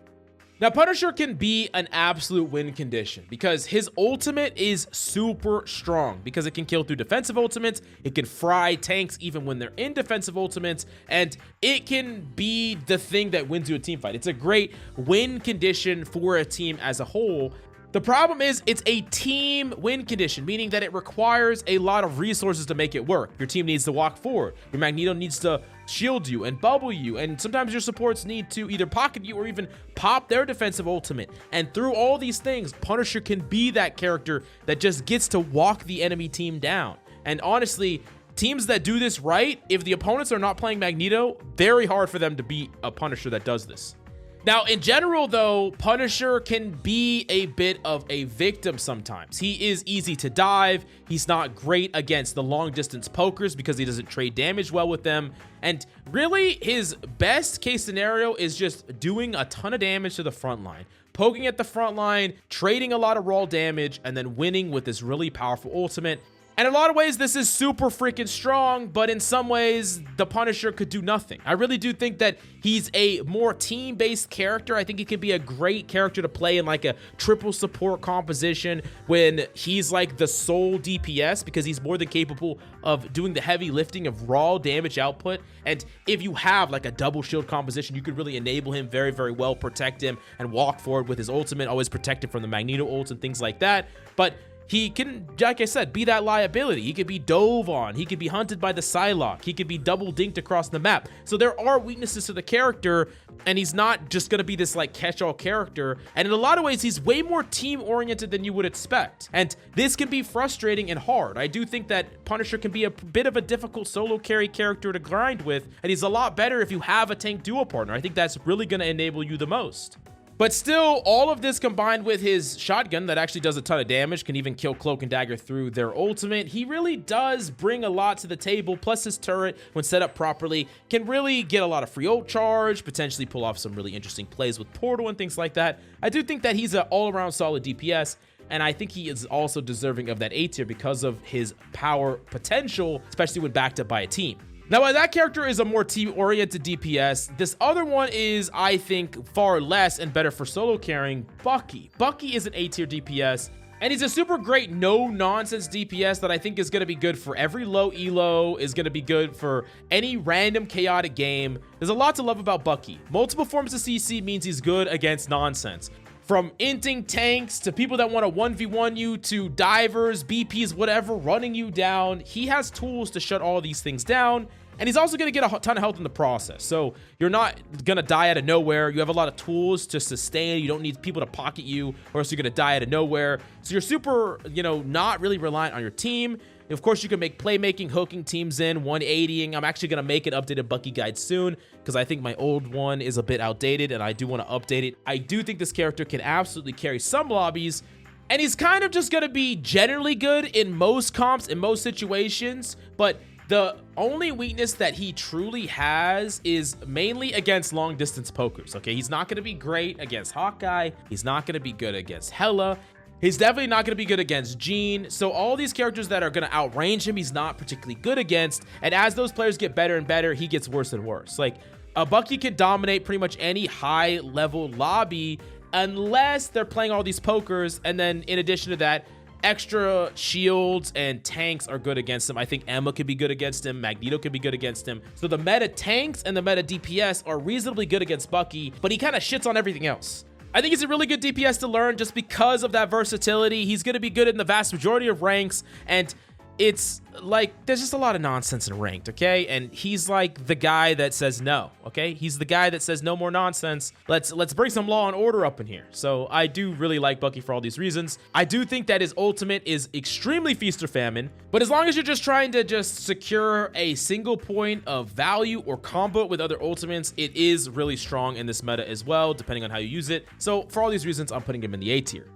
Now, Punisher can be an absolute win condition because his ultimate is super strong because it can kill through defensive ultimates, it can fry tanks even when they're in defensive ultimates, and it can be the thing that wins you a team fight. It's a great win condition for a team as a whole. The problem is it's a team win condition, meaning that it requires a lot of resources to make it work. Your team needs to walk forward. Your Magneto needs to shield you and bubble you. And sometimes your supports need to either pocket you or even pop their defensive ultimate. And through all these things, Punisher can be that character that just gets to walk the enemy team down. And honestly, teams that do this right, if the opponents are not playing Magneto, very hard for them to beat a Punisher that does this. Now, in general, though, Punisher can be a bit of a victim sometimes. He is easy to dive. He's not great against the long-distance pokers because he doesn't trade damage well with them. And really, his best case scenario is just doing a ton of damage to the front line, poking at the front line, trading a lot of raw damage, and then winning with this really powerful ultimate. And in a lot of ways, this is super freaking strong, but in some ways, the Punisher could do nothing. I really do think that he's a more team-based character. I think he can be a great character to play in like a triple support composition when he's like the sole DPS because he's more than capable of doing the heavy lifting of raw damage output. And if you have like a double shield composition, you could really enable him very, very well, protect him, and walk forward with his ultimate, always protect him from the Magneto ults and things like that. But he can, like I said, be that liability. He could be dove on. He could be hunted by the Psylocke. He could be double dinked across the map. So there are weaknesses to the character, and he's not just going to be this like catch-all character. And in a lot of ways, he's way more team-oriented than you would expect. And this can be frustrating and hard. I do think that Punisher can be a bit of a difficult solo carry character to grind with, and he's a lot better if you have a tank duo partner. I think that's really going to enable you the most. But still, all of this combined with his shotgun that actually does a ton of damage, can even kill Cloak and Dagger through their ultimate, he really does bring a lot to the table. Plus his turret, when set up properly, can really get a lot of free ult charge, potentially pull off some really interesting plays with Portal and things like that. I do think that he's an all-around solid DPS, and I think he is also deserving of that A tier because of his power potential, especially when backed up by a team. Now, while that character is a more team-oriented DPS, this other one is, I think, far less and better for solo carrying Bucky. Bucky is an A-tier DPS, and he's a super great no-nonsense DPS that I think is going to be good for every low elo, is going to be good for any random chaotic game. There's a lot to love about Bucky. Multiple forms of CC means he's good against nonsense. From inting tanks to people that want to 1v1 you to divers, BPs, whatever, running you down. He has tools to shut all these things down. And he's also going to get a ton of health in the process. So you're not going to die out of nowhere. You have a lot of tools to sustain. You don't need people to pocket you, or else you're going to die out of nowhere. So you're super, not really reliant on your team. Of course, you can make playmaking, hooking teams in, 180ing. I'm actually going to make an updated Bucky guide soon because I think my old one is a bit outdated and I do want to update it. I do think this character can absolutely carry some lobbies, and he's kind of just going to be generally good in most comps, in most situations, but the only weakness that he truly has is mainly against long distance pokers. Okay, he's not going to be great against Hawkeye. He's not going to be good against Hela. He's definitely not going to be good against Jean. So all these characters that are going to outrange him, he's not particularly good against. And as those players get better and better, he gets worse and worse. Like, a Bucky can dominate pretty much any high level lobby unless they're playing all these pokers. And then in addition to that, extra shields and tanks are good against him. I think Emma could be good against him. Magneto could be good against him. So the meta tanks and the meta DPS are reasonably good against Bucky, but he kind of shits on everything else. I think he's a really good DPS to learn just because of that versatility. He's going to be good in the vast majority of ranks, and it's like there's just a lot of nonsense in ranked, okay? And he's like the guy that says no, okay? He's the guy that says no more nonsense. Let's bring some law and order up in here. So I do really like Bucky for all these reasons. I do think that his ultimate is extremely feast or famine, but as long as you're just trying to just secure a single point of value or combo it with other ultimates, it is really strong in this meta as well, depending on how you use it. So for all these reasons, I'm putting him in the A tier.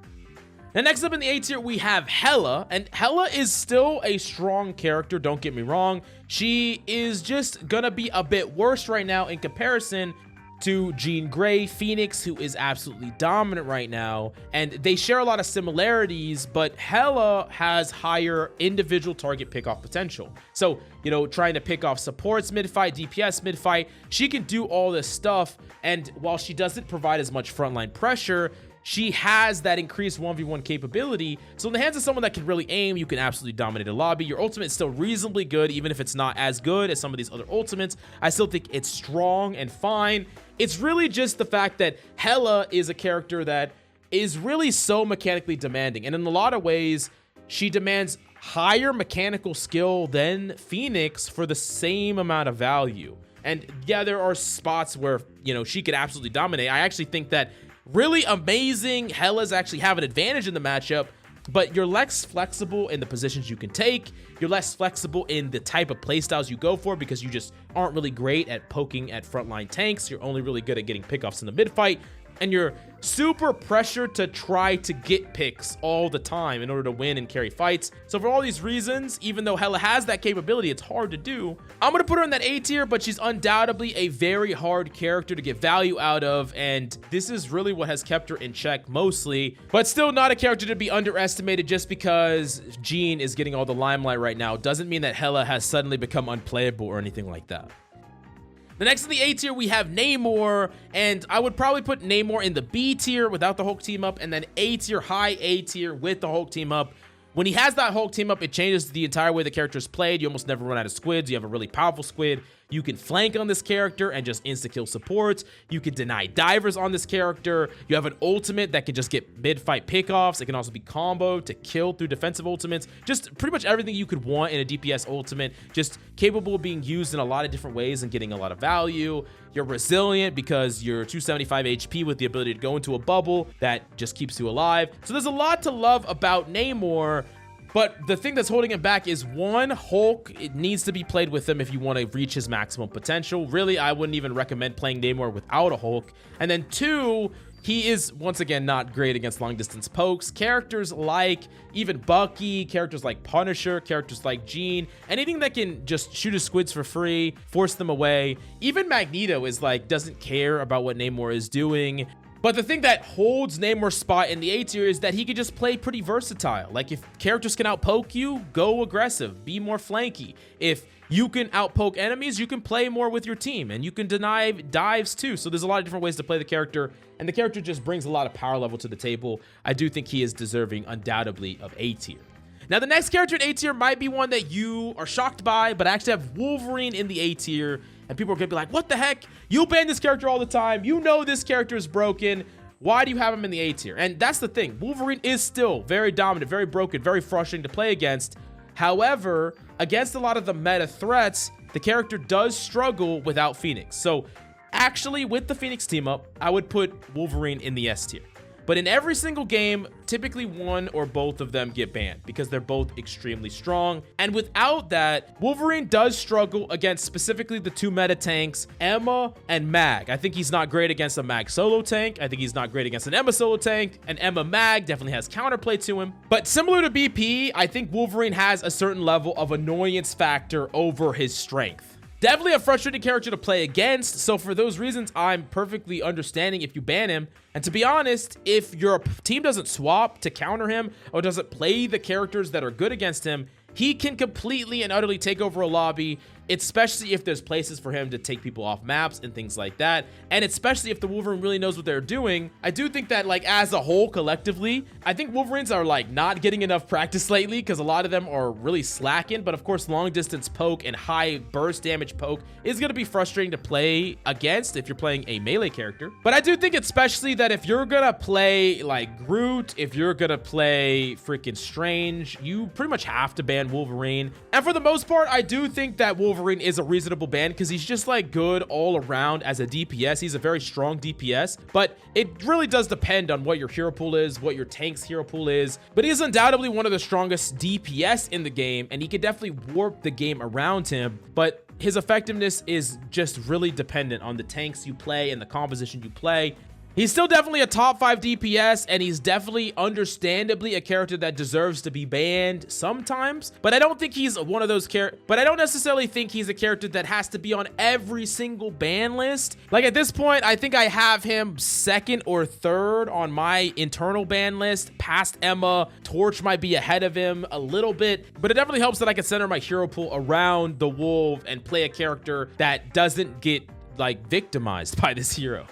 Now, next up in the A tier, we have Hela, and Hela is still a strong character, don't get me wrong. She is just gonna be a bit worse right now in comparison to Jean Grey, Phoenix, who is absolutely dominant right now, and they share a lot of similarities, but Hela has higher individual target pickoff potential. So, trying to pick off supports mid-fight, DPS mid-fight, she can do all this stuff, and while she doesn't provide as much frontline pressure, she has that increased 1v1 capability. So in the hands of someone that can really aim, you can absolutely dominate a lobby. Your ultimate is still reasonably good, even if it's not as good as some of these other ultimates. I still think it's strong and fine. It's really just the fact that Hela is a character that is really so mechanically demanding. And in a lot of ways, she demands higher mechanical skill than Phoenix for the same amount of value. And yeah, there are spots where, she could absolutely dominate. I actually think that really amazing Hela's actually have an advantage in the matchup, but you're less flexible in the positions you can take. You're less flexible in the type of playstyles you go for because you just aren't really great at poking at frontline tanks. You're only really good at getting pickoffs in the mid fight, and you're super pressured to try to get picks all the time in order to win and carry fights. So for all these reasons, even though Hela has that capability, it's hard to do. I'm going to put her in that A tier, but she's undoubtedly a very hard character to get value out of, and this is really what has kept her in check mostly, but still not a character to be underestimated. Just because Jean is getting all the limelight right now doesn't mean that Hela has suddenly become unplayable or anything like that. The next in the A tier, we have Namor, and I would probably put Namor in the B tier without the Hulk team up, and then A tier, high A tier with the Hulk team up. When he has that Hulk team up, it changes the entire way the character is played. You almost never run out of squids. You have a really powerful squid. You can flank on this character and just insta-kill supports. You can deny divers on this character. You have an ultimate that can just get mid-fight pickoffs. It can also be comboed to kill through defensive ultimates. Just pretty much everything you could want in a DPS ultimate. Just capable of being used in a lot of different ways and getting a lot of value. You're resilient because you're 275 HP with the ability to go into a bubble that just keeps you alive. So there's a lot to love about Namor. But the thing that's holding him back is, one, Hulk. It needs to be played with him if you want to reach his maximum potential. Really, I wouldn't even recommend playing Namor without a Hulk. And then two, he is, once again, not great against long-distance pokes. Characters like even Bucky, characters like Punisher, characters like Jean, anything that can just shoot his squids for free, force them away. Even Magneto is like, doesn't care about what Namor is doing. But the thing that holds Namor's spot in the A tier is that he can just play pretty versatile. Like, if characters can outpoke you, go aggressive, be more flanky. If you can outpoke enemies, you can play more with your team, and you can deny dives too. So there's a lot of different ways to play the character, and the character just brings a lot of power level to the table. I do think he is deserving, undoubtedly, of A tier. Now, the next character in A tier might be one that you are shocked by, but I actually have Wolverine in the A tier. And people are going to be like, what the heck? You ban this character all the time. You know this character is broken. Why do you have him in the A tier? And that's the thing. Wolverine is still very dominant, very broken, very frustrating to play against. However, against a lot of the meta threats, the character does struggle without Phoenix. So actually, with the Phoenix team up, I would put Wolverine in the S tier. But in every single game, typically one or both of them get banned because they're both extremely strong. And without that, Wolverine does struggle against specifically the two meta tanks, Emma and Mag. I think he's not great against a Mag solo tank. I think he's not great against an Emma solo tank. And Emma Mag definitely has counterplay to him. But similar to BP, I think Wolverine has a certain level of annoyance factor over his strength. Definitely a frustrating character to play against, so for those reasons, I'm perfectly understanding if you ban him. And to be honest, if your team doesn't swap to counter him or doesn't play the characters that are good against him, he can completely and utterly take over a lobby, especially if there's places for him to take people off maps and things like that. And especially if the Wolverine really knows what they're doing. I do think that, like, as a whole, collectively, I think Wolverines are like not getting enough practice lately because a lot of them are really slacking. But of course, long distance poke and high burst damage poke is going to be frustrating to play against if you're playing a melee character. But I do think especially that if you're going to play like Groot, if you're going to play freaking Strange, you pretty much have to ban Wolverine. And for the most part, I do think that Wolverine is a reasonable ban because he's just like good all around as a DPS. He's a very strong DPS, but it really does depend on what your hero pool is, what your tank's hero pool is. But he is undoubtedly one of the strongest DPS in the game, and he could definitely warp the game around him. But his effectiveness is just really dependent on the tanks you play and the composition you play. He's still definitely a top 5 DPS, and he's definitely understandably a character that deserves to be banned sometimes. But I don't think he's one of those but I don't necessarily think he's a character that has to be on every single ban list. Like at this point, I think I have him second or third on my internal ban list. Past Emma, Torch might be ahead of him a little bit, but it definitely helps that I can center my hero pool around the Wolf and play a character that doesn't get like victimized by this hero.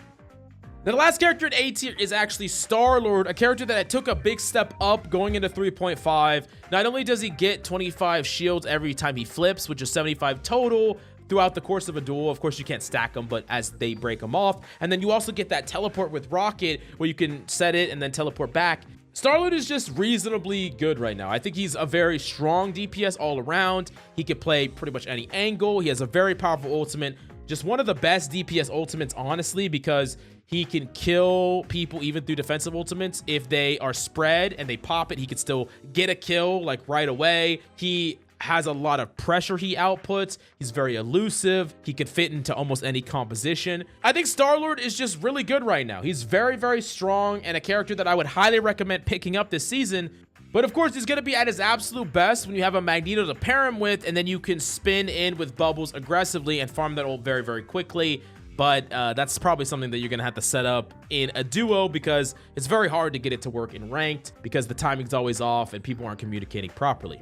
Now, the last character in A tier is actually Starlord, a character that I took a big step up going into 3.5. Not only does he get 25 shields every time he flips, which is 75 total throughout the course of a duel. Of course, you can't stack them, but as they break them off. And then you also get that teleport with Rocket where you can set it and then teleport back. Starlord is just reasonably good right now. I think he's a very strong DPS all around. He can play pretty much any angle. He has a very powerful ultimate. Just one of the best DPS ultimates, honestly, because he can kill people even through defensive ultimates. If they are spread and they pop it, he can still get a kill like right away. He has a lot of pressure he outputs. He's very elusive. He could fit into almost any composition. I think Starlord is just really good right now. He's very, very strong and a character that I would highly recommend picking up this season. But of course, he's going to be at his absolute best when you have a Magneto to pair him with, and then you can spin in with bubbles aggressively and farm that ult very, very quickly. But that's probably something that you're going to have to set up in a duo because it's very hard to get it to work in ranked because the timing's always off and people aren't communicating properly.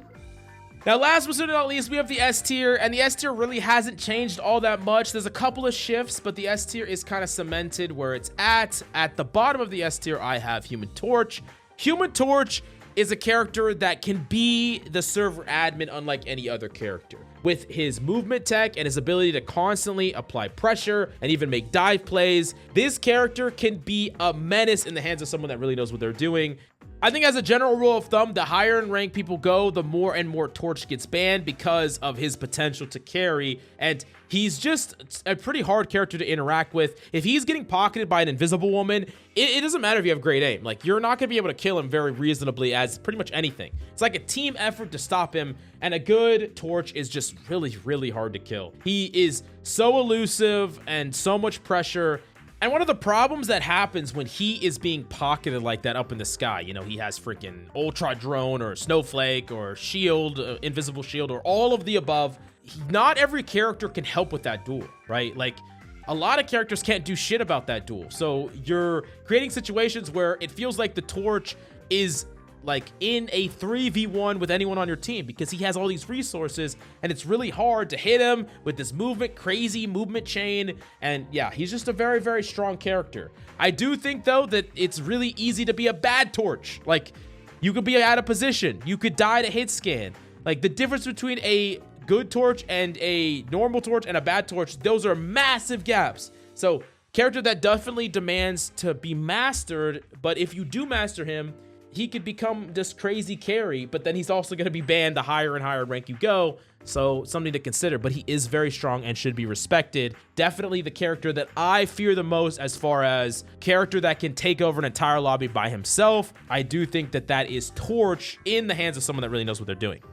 Now, last but certainly not least, we have the S tier, and the S tier really hasn't changed all that much. There's a couple of shifts, but the S tier is kind of cemented where it's at. At the bottom of the S tier, I have Human Torch. Human Torch is a character that can be the server admin unlike any other character. With his movement tech and his ability to constantly apply pressure and even make dive plays, this character can be a menace in the hands of someone that really knows what they're doing. I think as a general rule of thumb, the higher in rank people go, the more and more Torch gets banned because of his potential to carry, and he's just a pretty hard character to interact with. If he's getting pocketed by an invisible woman, it doesn't matter if you have great aim. Like, you're not going to be able to kill him very reasonably as pretty much anything. It's like a team effort to stop him, and a good Torch is just really, really hard to kill. He is so elusive and so much pressure. And one of the problems that happens when he is being pocketed like that up in the sky, you know, he has freaking Ultra Drone or Snowflake or Shield, Invisible Shield, or all of the above. Not every character can help with that duel, right? Like, a lot of characters can't do shit about that duel. So you're creating situations where it feels like the Torch is like in a 3v1 with anyone on your team because he has all these resources, and it's really hard to hit him with this crazy movement chain. And yeah, he's just a very, very strong character. I do think though that it's really easy to be a bad Torch. Like, you could be out of position, you could die to hit scan. Like, the difference between a good Torch and a normal Torch and a bad Torch, those are massive gaps. So character that definitely demands to be mastered, but if you do master him, he could become this crazy carry, but then he's also going to be banned the higher and higher rank you go. So something to consider, but he is very strong and should be respected. Definitely the character that I fear the most as far as character that can take over an entire lobby by himself. I do think that that is Torch in the hands of someone that really knows what they're doing.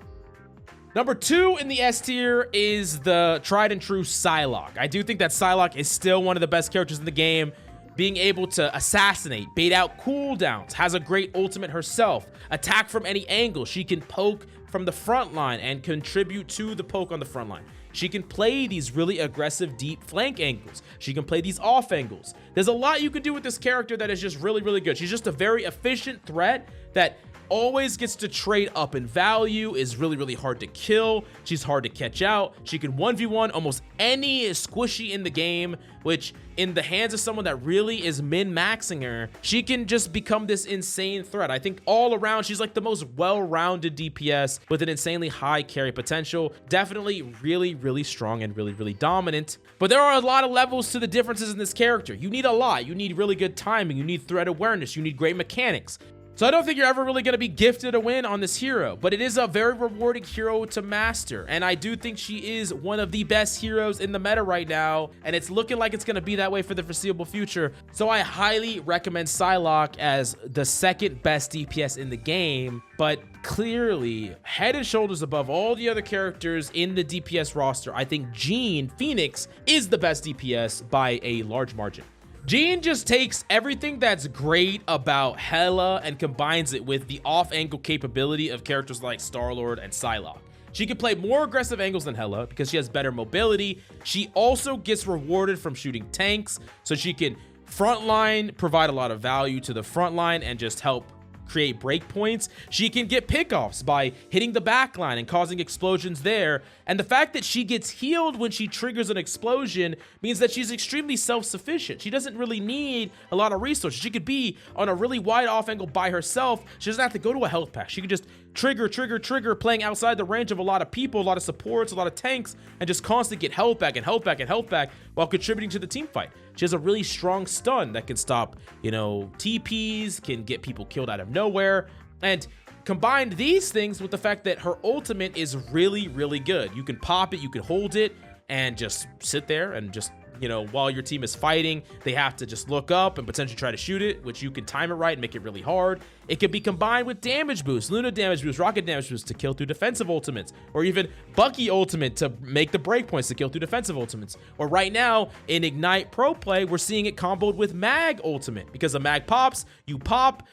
Number 2 in the S tier is the tried and true Psylocke. I do think that Psylocke is still one of the best characters in the game. Being able to assassinate, bait out cooldowns, has a great ultimate herself, attack from any angle. She can poke from the front line and contribute to the poke on the front line. She can play these really aggressive deep flank angles. She can play these off angles. There's a lot you can do with this character that is just really, really good. She's just a very efficient threat that always gets to trade up in value, is really, really hard to kill. She's hard to catch out. She can 1v1 almost any squishy in the game, which in the hands of someone that really is min-maxing her, she can just become this insane threat. I think all around, she's like the most well-rounded DPS with an insanely high carry potential. Definitely really, really strong and really, really dominant. But there are a lot of levels to the differences in this character. You need a lot. You need really good timing. You need threat awareness. You need great mechanics. So I don't think you're ever really going to be gifted a win on this hero, but it is a very rewarding hero to master. And I do think she is one of the best heroes in the meta right now, and it's looking like it's going to be that way for the foreseeable future. So I highly recommend Psylocke as the second best DPS in the game, but clearly head and shoulders above all the other characters in the DPS roster. I think Jean Phoenix is the best DPS by a large margin. Jean just takes everything that's great about Hela and combines it with the off-angle capability of characters like Starlord and Psylocke. She can play more aggressive angles than Hela because she has better mobility. She also gets rewarded from shooting tanks, so she can frontline, provide a lot of value to the frontline and just help create breakpoints. She can get pickoffs by hitting the backline and causing explosions there. And the fact that she gets healed when she triggers an explosion means that she's extremely self-sufficient. She doesn't really need a lot of resources. She could be on a really wide off angle by herself. She doesn't have to go to a health pack. She can just trigger, playing outside the range of a lot of people, a lot of supports, a lot of tanks, and just constantly get health back and health back and health back while contributing to the team fight. She has a really strong stun that can stop, you know, TPs, can get people killed out of nowhere. And combine these things with the fact that her ultimate is really, really good. You can pop it, you can hold it, and just sit there and just, you know, while your team is fighting, they have to just look up and potentially try to shoot it, which you can time it right and make it really hard. It can be combined with damage boost, Luna damage boost, rocket damage boost to kill through defensive ultimates, or even Bucky ultimate to make the breakpoints to kill through defensive ultimates. Or right now in Ignite Pro Play, we're seeing it comboed with Mag ultimate, because the Mag pops, you pop,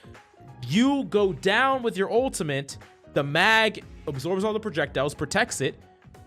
you go down with your ultimate, the Mag absorbs all the projectiles, protects it.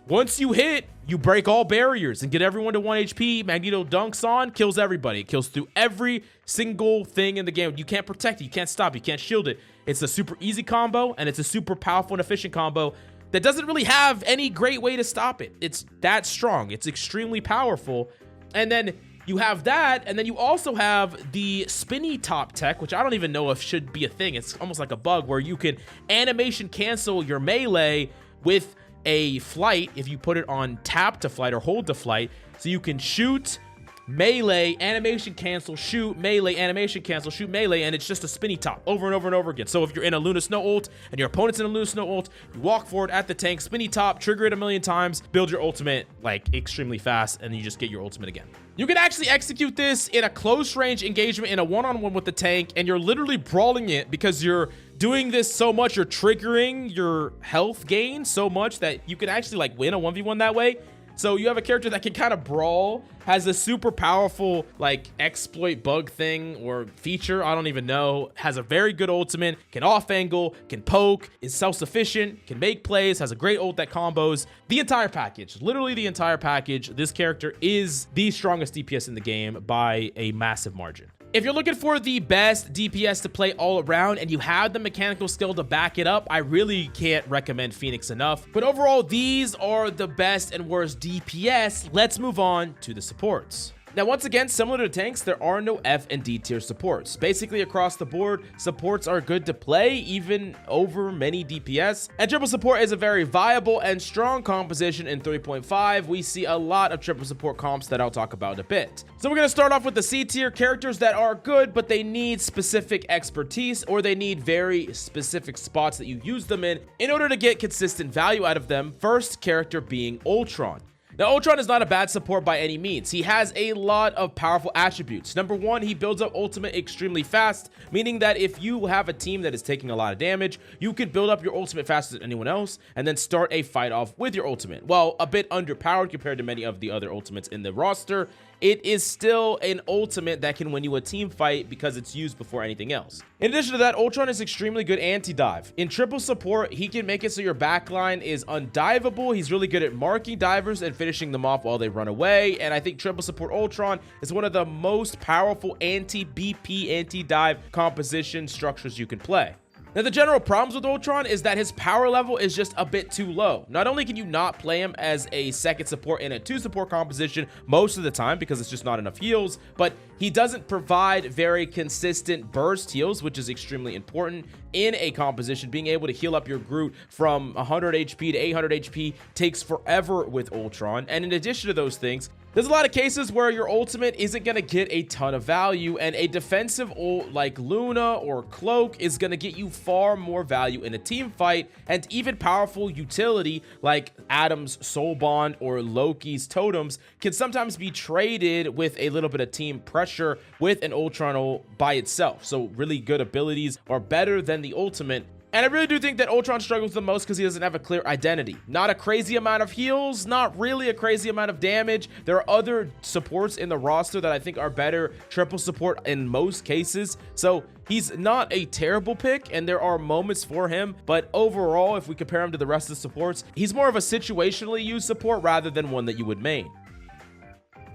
Once you hit, you break all barriers and get everyone to 1 HP. Magneto dunks on, kills everybody. It kills through every single thing in the game. You can't protect it, you can't stop it, you can't shield it. It's a super easy combo, and it's a super powerful and efficient combo that doesn't really have any great way to stop it. It's that strong. It's extremely powerful. And then You have that, and then you also have the spinny top tech, which I don't even know if should be a thing. It's almost like a bug where you can animation cancel your melee with a flight if you put it on tap to flight or hold to flight. So you can shoot, melee, animation cancel, shoot, melee, animation cancel, shoot, melee, and it's just a spinny top over and over and over again. So if you're in a Luna Snow ult and your opponent's in a Luna Snow ult, you walk forward at the tank, spinny top, trigger it a million times, build your ultimate like extremely fast, and then you just get your ultimate again. You can actually execute this in a close range engagement in a one-on-one with the tank, and you're literally brawling it because you're doing this so much, you're triggering your health gain so much that you can actually like win a 1v1 that way. So you have a character that can kind of brawl, has a super powerful like exploit bug thing or feature, I don't even know, has a very good ultimate, can off angle, can poke, is self-sufficient, can make plays, has a great ult that combos. The entire package, literally the entire package. This character is the strongest DPS in the game by a massive margin. If you're looking for the best DPS to play all around and you have the mechanical skill to back it up, I really can't recommend Phoenix enough. But overall, these are the best and worst DPS. Let's move on to the supports. Now, once again, similar to tanks, there are no F and D tier supports. Basically, across the board, supports are good to play, even over many DPS. And triple support is a very viable and strong composition in 3.5. We see a lot of triple support comps that I'll talk about in a bit. So we're going to start off with the C tier, characters that are good, but they need specific expertise, or they need very specific spots that you use them in order to get consistent value out of them. First character being Ultron. Now, Ultron is not a bad support by any means. He has a lot of powerful attributes. Number one, he builds up ultimate extremely fast, meaning that if you have a team that is taking a lot of damage, you can build up your ultimate faster than anyone else and then start a fight off with your ultimate. While a bit underpowered compared to many of the other ultimates in the roster, it is still an ultimate that can win you a team fight because it's used before anything else. In addition to that, Ultron is extremely good anti-dive. In triple support, he can make it so your backline is undivable. He's really good at marking divers and finishing them off while they run away. And I think triple support Ultron is one of the most powerful anti-BP, anti-dive composition structures you can play. Now, the general problems with Ultron is that his power level is just a bit too low. Not only can you not play him as a second support in a 2 support composition most of the time because it's just not enough heals, but he doesn't provide very consistent burst heals, which is extremely important in a composition. Being able to heal up your Groot from 100 HP to 800 HP takes forever with Ultron. And in addition to those things, there's a lot of cases where your ultimate isn't going to get a ton of value, and a defensive ult like Luna or Cloak is going to get you far more value in a team fight, and even powerful utility like Adam's Soul Bond or Loki's Totems can sometimes be traded with a little bit of team pressure with an Ultron ult by itself. So really good abilities are better than the ultimate. And I really do think that Ultron struggles the most because he doesn't have a clear identity. Not a crazy amount of heals, not really a crazy amount of damage. There are other supports in the roster that I think are better triple support in most cases. So he's not a terrible pick, and there are moments for him. But overall, if we compare him to the rest of the supports, he's more of a situationally used support rather than one that you would main.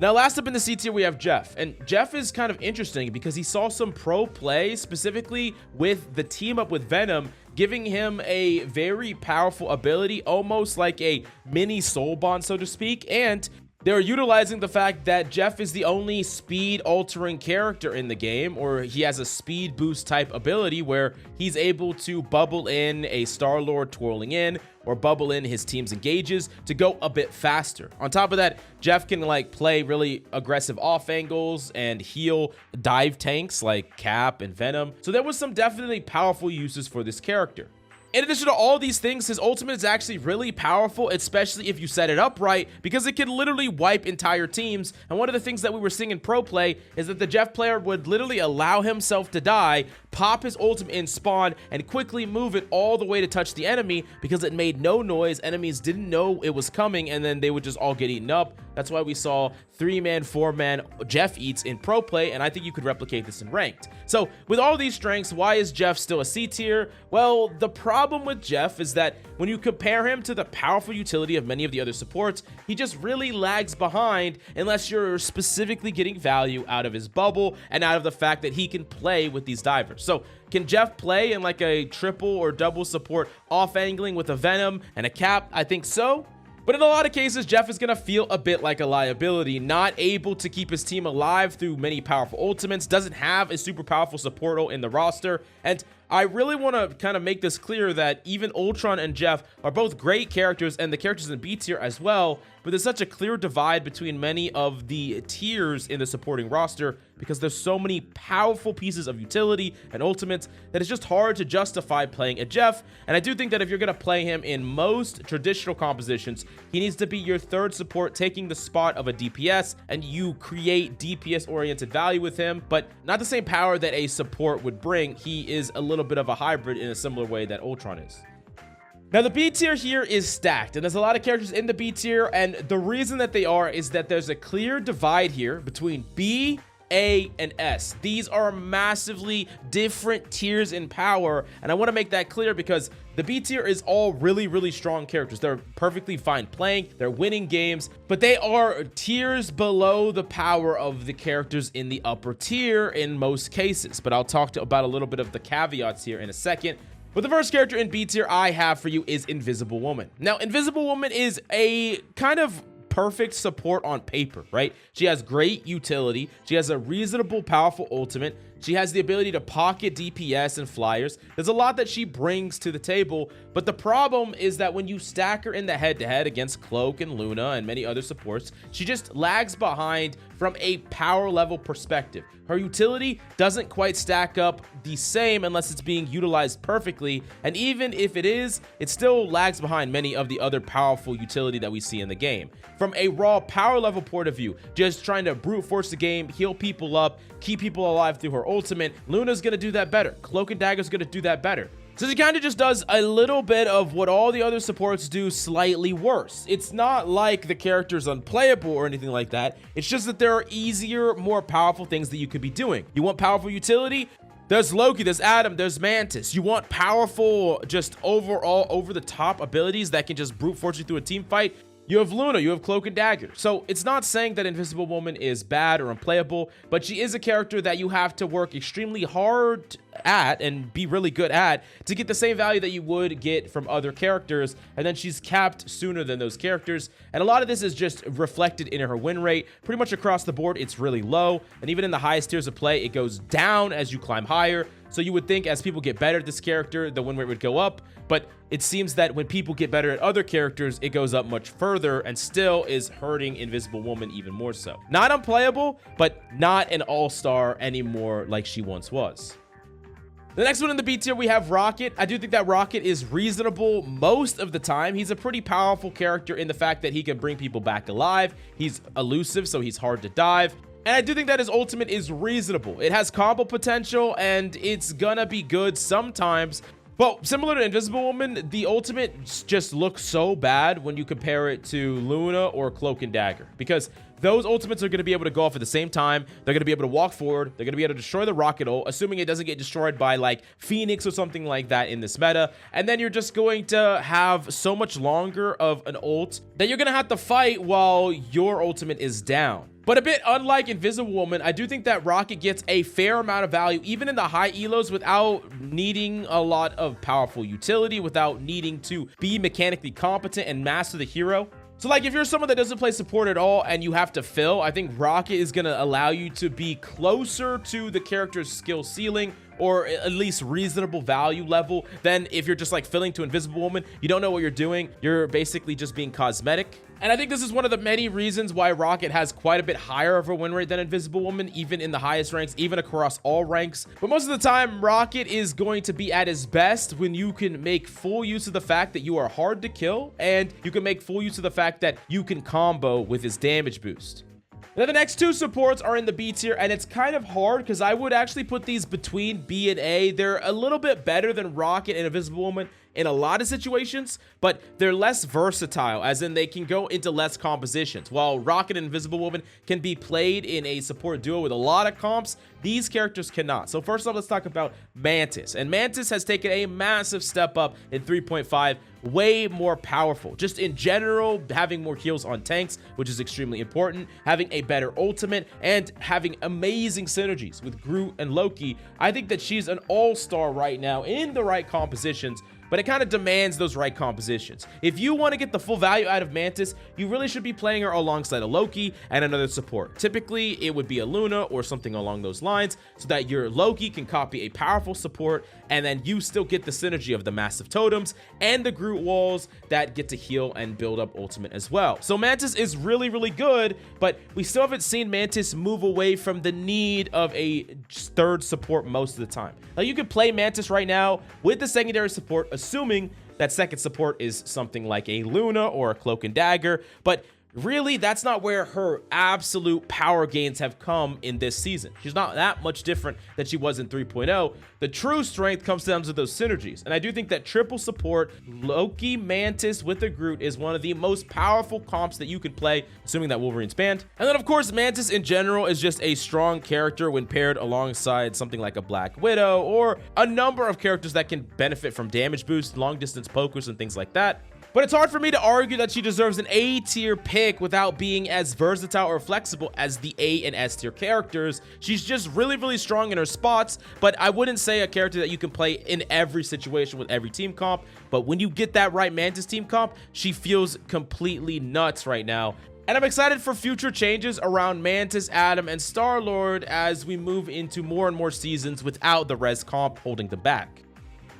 Now, last up in the C tier, we have Jeff. And Jeff is kind of interesting because he saw some pro play, specifically with the team up with Venom, giving him a very powerful ability, almost like a mini soul bond, so to speak. And they're utilizing the fact that Jeff is the only speed altering character in the game, or he has a speed boost type ability where he's able to bubble in a Starlord twirling in, or bubble in his team's engages to go a bit faster. On top of that, Jeff can like play really aggressive off angles and heal dive tanks like Cap and Venom. So there was some definitely powerful uses for this character. In addition to all these things, his ultimate is actually really powerful, especially if you set it up right, because it can literally wipe entire teams. And one of the things that we were seeing in pro play is that the Jeff player would literally allow himself to die, pop his ultimate in spawn, and quickly move it all the way to touch the enemy because it made no noise. Enemies didn't know it was coming, and then they would just all get eaten up. That's why we saw 3-man, 4-man Jeff eats in pro play, and I think you could replicate this in ranked. So with all these strengths, why is Jeff still a C tier? Well, the problem with Jeff is that when you compare him to the powerful utility of many of the other supports, he just really lags behind unless you're specifically getting value out of his bubble and out of the fact that he can play with these divers. So can Jeff play in like a triple or double support off angling with a Venom and a Cap? I think so. But in a lot of cases, Jeff is going to feel a bit like a liability, not able to keep his team alive through many powerful ultimates, doesn't have a super powerful support ult in the roster, and I really want to kind of make this clear that even Ultron and Jeff are both great characters, and the characters in B tier as well, but there's such a clear divide between many of the tiers in the supporting roster because there's so many powerful pieces of utility and ultimates that it's just hard to justify playing a Jeff. And I do think that if you're going to play him in most traditional compositions, he needs to be your third support, taking the spot of a DPS, and you create DPS oriented value with him, but not the same power that a support would bring. He is a little bit of a hybrid in a similar way that Ultron is. Now, the B tier here is stacked, and there's a lot of characters in the B tier, and the reason that they are is that there's a clear divide here between B, A, and S. These are massively different tiers in power, and I want to make that clear because the B tier is all really strong characters. They're perfectly fine playing, they're winning games, but they are tiers below the power of the characters in the upper tier in most cases. But I'll talk about a little bit of the caveats here in a second. But the first character in B tier I have for you is Invisible Woman. Now, Invisible Woman is a kind of perfect support on paper, right? She has great utility. She has a reasonable, powerful ultimate. She has the ability to pocket DPS and flyers. There's a lot that she brings to the table, but the problem is that when you stack her in the head-to-head against Cloak and Luna and many other supports, she just lags behind from a power level perspective. Her utility doesn't quite stack up the same unless it's being utilized perfectly, and even if it is, it still lags behind many of the other powerful utility that we see in the game. From a raw power level point of view, just trying to brute force the game, heal people up, keep people alive through her ultimate, Luna's gonna do that better. Cloak and Dagger's gonna do that better. So she kind of just does a little bit of what all the other supports do, slightly worse. It's not like the character's unplayable or anything like that. It's just that there are easier, more powerful things that you could be doing. You want powerful utility? There's Loki, there's Adam, there's Mantis. You want powerful, just overall over-the-top abilities that can just brute force you through a team fight? You have Luna, you have Cloak and Dagger. So it's not saying that Invisible Woman is bad or unplayable, but she is a character that you have to work extremely hard at and be really good at to get the same value that you would get from other characters, and then she's capped sooner than those characters. And a lot of this is just reflected in her win rate. Pretty much across the board, it's really low, and even in the highest tiers of play, it goes down as you climb higher. So you would think as people get better at this character, the win rate would go up, but it seems that when people get better at other characters, it goes up much further and still is hurting Invisible Woman even more so. Not unplayable, but not an all-star anymore like she once was. The next one in the B tier, we have Rocket. I do think that Rocket is reasonable most of the time. He's a pretty powerful character in the fact that he can bring people back alive. He's elusive, so he's hard to dive. And I do think that his ultimate is reasonable. It has combo potential, and it's gonna be good sometimes. Well, similar to Invisible Woman, the ultimate just looks so bad when you compare it to Luna or Cloak and Dagger, because those ultimates are going to be able to go off at the same time. They're going to be able to walk forward. They're going to be able to destroy the rocket ult, assuming it doesn't get destroyed by like Phoenix or something like that in this meta. And then you're just going to have so much longer of an ult that you're going to have to fight while your ultimate is down. But a bit unlike Invisible Woman, I do think that Rocket gets a fair amount of value, even in the high elos, without needing a lot of powerful utility, without needing to be mechanically competent and master the hero. So like if you're someone that doesn't play support at all and you have to fill, I think Rocket is going to allow you to be closer to the character's skill ceiling, or at least reasonable value level, than if you're just like filling to Invisible Woman. You don't know what you're doing. You're basically just being cosmetic. And I think this is one of the many reasons why Rocket has quite a bit higher of a win rate than Invisible Woman, even in the highest ranks, even across all ranks. But most of the time, Rocket is going to be at his best when you can make full use of the fact that you are hard to kill, and you can make full use of the fact that you can combo with his damage boost. Now, the next two supports are in the B tier, and it's kind of hard because I would actually put these between B and A. They're a little bit better than Rocket and Invisible Woman in a lot of situations, but they're less versatile, as in they can go into less compositions. While Rocket and Invisible Woman can be played in a support duo with a lot of comps, these characters cannot. So first off, let's talk about Mantis. And Mantis has taken a massive step up in 3.5, way more powerful. Just in general, having more heals on tanks, which is extremely important, having a better ultimate, and having amazing synergies with Groot and Loki. I think that she's an all-star right now in the right compositions. but it kind of demands those right compositions. If you want to get the full value out of Mantis, you really should be playing her alongside a Loki and another support. Typically, it would be a Luna or something along those lines, so that your Loki can copy a powerful support, and then you still get the synergy of the massive totems and the Groot walls that get to heal and build up ultimate as well. So Mantis is really, really good, but we still haven't seen Mantis move away from the need of a third support most of the time. Now, you could play Mantis right now with the secondary support, assuming that second support is something like a Luna or a Cloak and Dagger, but really, that's not where her absolute power gains have come in this season. She's not that much different than she was in 3.0. The true strength comes down to those synergies. And I do think that triple support, Loki, Mantis with the Groot is one of the most powerful comps that you can play, assuming that Wolverine's banned. And then, of course, Mantis in general is just a strong character when paired alongside something like a Black Widow or a number of characters that can benefit from damage boost, long distance pokers, and things like that. But it's hard for me to argue that she deserves an A tier pick without being as versatile or flexible as the A and S tier characters. She's just really, really strong in her spots, but I wouldn't say a character that you can play in every situation with every team comp. But when you get that right Mantis team comp, she feels completely nuts right now. And I'm excited for future changes around Mantis, Adam, and Starlord as we move into more and more seasons without the res comp holding them back.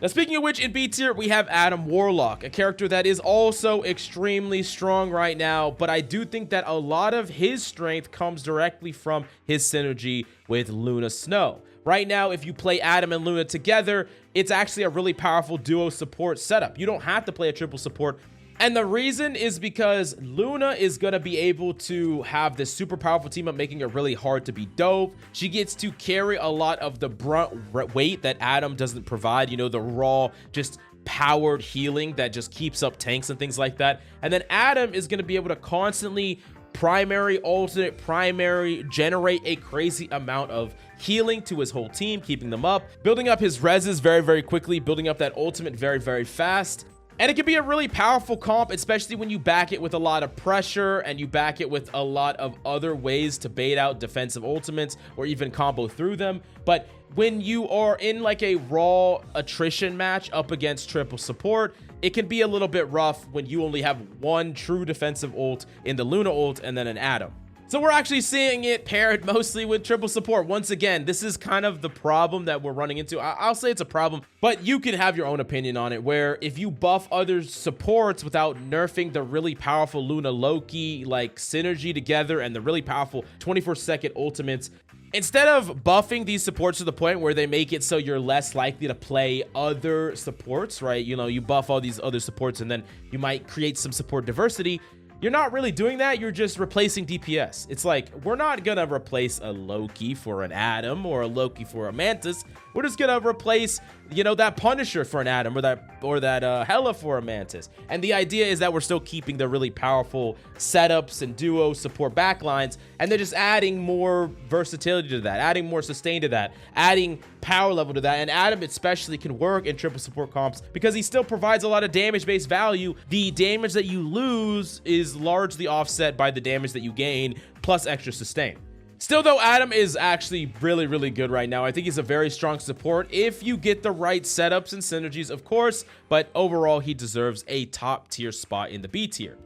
Now, speaking of which, in B tier, we have Adam Warlock, a character that is also extremely strong right now, but I do think that a lot of his strength comes directly from his synergy with Luna Snow. Right now, if you play Adam and Luna together, it's actually a really powerful duo support setup. You don't have to play a triple support. And the reason is because Luna is going to be able to have this super powerful team up, making it really hard to be dove. She gets to carry a lot of the brunt weight that Adam doesn't provide, you know, the raw, just powered healing that just keeps up tanks and things like that. And then Adam is going to be able to constantly primary, alternate, primary, generate a crazy amount of healing to his whole team, keeping them up, building up his reses very, very quickly, building up that ultimate very, very fast. And it can be a really powerful comp, especially when you back it with a lot of pressure and you back it with a lot of other ways to bait out defensive ultimates or even combo through them. But when you are in like a raw attrition match up against triple support, it can be a little bit rough when you only have one true defensive ult in the Luna ult and then an Adam. So we're actually seeing it paired mostly with triple support. Once again, this is kind of the problem that we're running into. I'll say it's a problem, but you can have your own opinion on it, where if you buff other supports without nerfing the really powerful Luna Loki like synergy together and the really powerful 24-second ultimates, instead of buffing these supports to the point where they make it so you're less likely to play other supports, right? You know, you buff all these other supports and then you might create some support diversity. You're not really doing that. You're just replacing DPS. It's like, we're not gonna replace a Loki for an Adam or a Loki for a Mantis. We're just gonna replace, you know, that Punisher for an Adam or that Hela for a Mantis. And the idea is that we're still keeping the really powerful setups and duo support backlines, and they're just adding more versatility to that, adding more sustain to that, adding power level to that. And Adam especially can work in triple support comps because he still provides a lot of damage-based value. The damage that you lose is largely offset by the damage that you gain, plus extra sustain. Still though, Adam is actually really, really good right now. I think he's a very strong support if you get the right setups and synergies, of course, but overall he deserves a top tier spot in the B tier.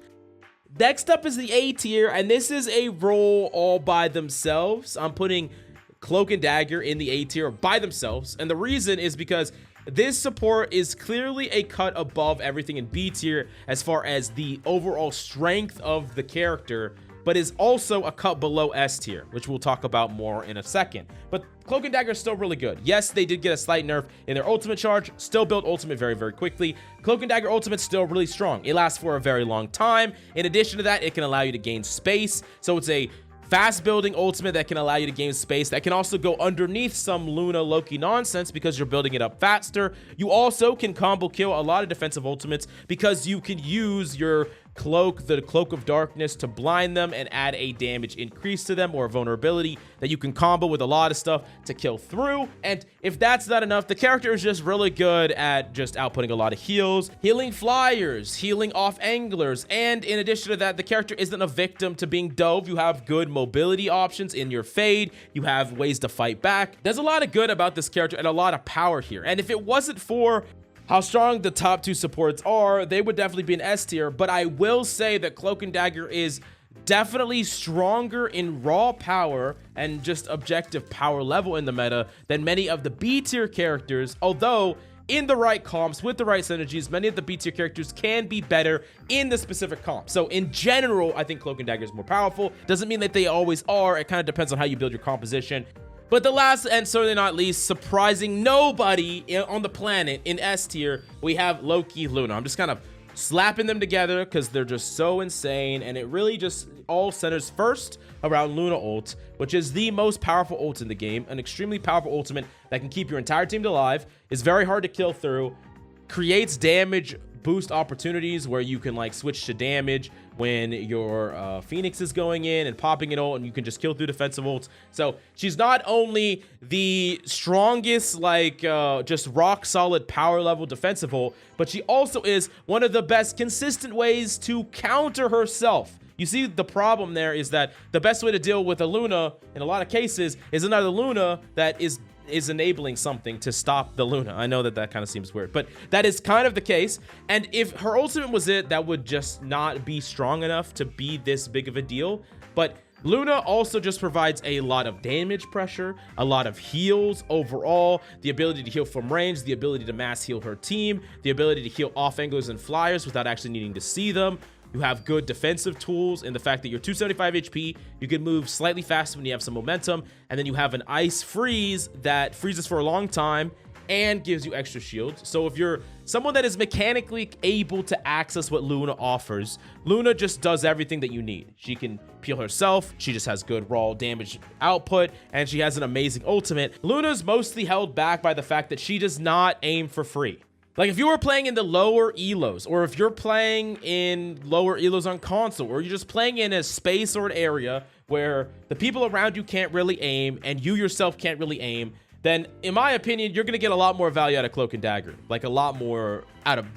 Next up is the A tier, and this is a role all by themselves. I'm putting Cloak and Dagger in the A tier by themselves, and the reason is because this support is clearly a cut above everything in B tier as far as the overall strength of the character, but is also a cut below S tier, which we'll talk about more in a second. But Cloak and Dagger is still really good. Yes, they did get a slight nerf in their ultimate charge, still build ultimate very, very quickly. Cloak and Dagger ultimate's still really strong. It lasts for a very long time. In addition to that, it can allow you to gain space. So it's a fast building ultimate that can allow you to gain space, that can also go underneath some Luna Loki nonsense because you're building it up faster. You also can combo kill a lot of defensive ultimates because you can use your cloak, the Cloak of Darkness, to blind them and add a damage increase to them or a vulnerability that you can combo with a lot of stuff to kill through. And if that's not enough, the character is just really good at just outputting a lot of heals, healing flyers, healing off anglers, and in addition to that, the character isn't a victim to being dove. You have good mobility options in your fade, you have ways to fight back. There's a lot of good about this character and a lot of power here, and if it wasn't for how strong the top 2 supports are, they would definitely be an S tier, but I will say that Cloak and Dagger is definitely stronger in raw power and just objective power level in the meta than many of the B tier characters, although in the right comps, with the right synergies, many of the B tier characters can be better in the specific comp. So in general, I think Cloak and Dagger is more powerful. Doesn't mean that they always are. It kind of depends on how you build your composition. But the last and certainly not least, surprising nobody on the planet in S tier, we have Loki, Luna. I'm just kind of slapping them together because they're just so insane, and it really just all centers first around Luna ult, which is the most powerful ult in the game, an extremely powerful ultimate that can keep your entire team alive, is very hard to kill through, creates damage boost opportunities where you can like switch to damage when your Phoenix is going in and popping an ult, and you can just kill through defensive ults. So she's not only the strongest, like just rock solid power level defensive ult, but she also is one of the best consistent ways to counter herself. You see, the problem there is that the best way to deal with a Luna in a lot of cases is another Luna that is enabling something to stop the Luna. I know that kind of seems weird, but that is kind of the case. And if her ultimate was it, that would just not be strong enough to be this big of a deal. But Luna also just provides a lot of damage pressure, a lot of heals overall, the ability to heal from range, the ability to mass heal her team, the ability to heal off anglers and flyers without actually needing to see them. You have good defensive tools in the fact that you're 275 HP, you can move slightly faster when you have some momentum, and then you have an ice freeze that freezes for a long time and gives you extra shields. So if you're someone that is mechanically able to access what Luna offers, Luna just does everything that you need. She can peel herself, she just has good raw damage output, and she has an amazing ultimate. Luna's mostly held back by the fact that she does not aim for free. Like if you were playing in the lower elos, or if you're playing in lower elos on console, or you're just playing in a space or an area where the people around you can't really aim and you yourself can't really aim, then in my opinion, you're going to get a lot more value out of Cloak and Dagger, like a lot more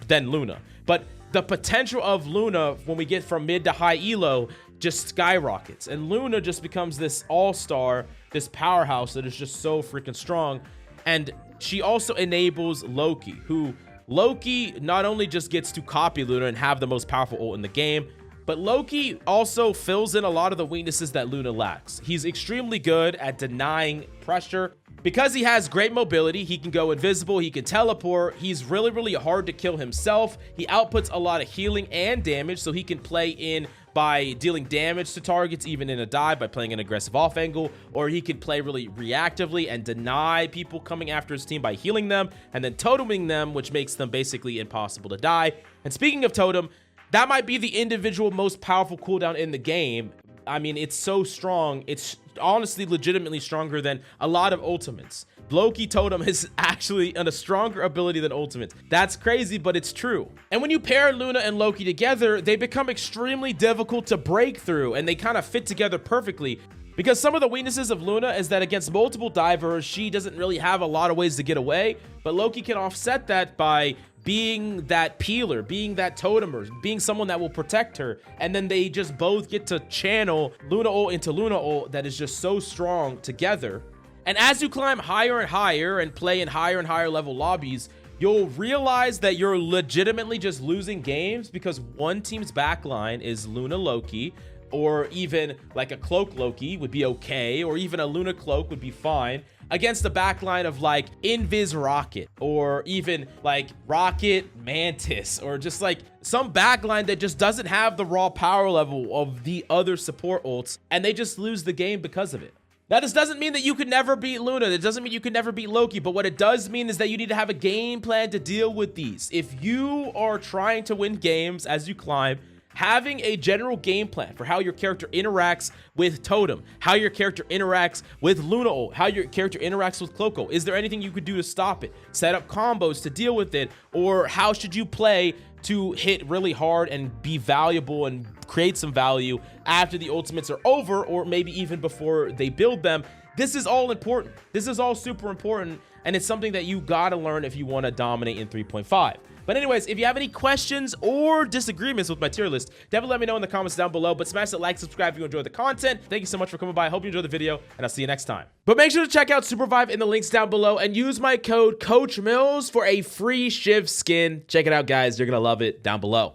than Luna. But the potential of Luna when we get from mid to high elo just skyrockets, and Luna just becomes this all-star, this powerhouse that is just so freaking strong. And she also enables Loki, who Loki not only just gets to copy Luna and have the most powerful ult in the game, but Loki also fills in a lot of the weaknesses that Luna lacks. He's extremely good at denying pressure. Because he has great mobility, he can go invisible, he can teleport, he's really, really hard to kill himself. He outputs a lot of healing and damage, so he can play in by dealing damage to targets, even in a dive, by playing an aggressive off angle, or he can play really reactively and deny people coming after his team by healing them and then toteming them, which makes them basically impossible to die. And speaking of totem, that might be the individual most powerful cooldown in the game. I mean, it's so strong. It's honestly legitimately stronger than a lot of ultimates. Loki totem is actually a stronger ability than ultimate. That's crazy, but it's true. And when you pair Luna and Loki together, they become extremely difficult to break through, and they kind of fit together perfectly. Because some of the weaknesses of Luna is that against multiple divers, she doesn't really have a lot of ways to get away, but Loki can offset that by being that peeler, being that totemer, being someone that will protect her. And then they just both get to channel Luna ult into Luna ult that is just so strong together. And as you climb higher and higher and play in higher and higher level lobbies, you'll realize that you're legitimately just losing games because one team's backline is Luna Loki, or even like a Cloak Loki would be okay, or even a Luna Cloak would be fine, against the backline of like Invis Rocket, or even like Rocket Mantis, or just like some backline that just doesn't have the raw power level of the other support ults, and they just lose the game because of it. Now, this doesn't mean that you could never beat Luna. It doesn't mean you could never beat Loki. But what it does mean is that you need to have a game plan to deal with these. If you are trying to win games as you climb, having a general game plan for how your character interacts with Totem, how your character interacts with Luna ult, how your character interacts with Cloak ult. Is there anything you could do to stop it? Set up combos to deal with it? Or how should you play to hit really hard and be valuable and create some value after the ultimates are over, or maybe even before they build them? This is all important. This is all super important, and it's something that you gotta learn if you want to dominate in 3.5. But anyways, if you have any questions or disagreements with my tier list, definitely let me know in the comments down below. But smash that like, subscribe if you enjoyed the content. Thank you so much for coming by. I hope you enjoyed the video, and I'll see you next time. But make sure to check out Supervive in the links down below and use my code CoachMills for a free Shiv skin. Check it out, guys. You're gonna love it down below.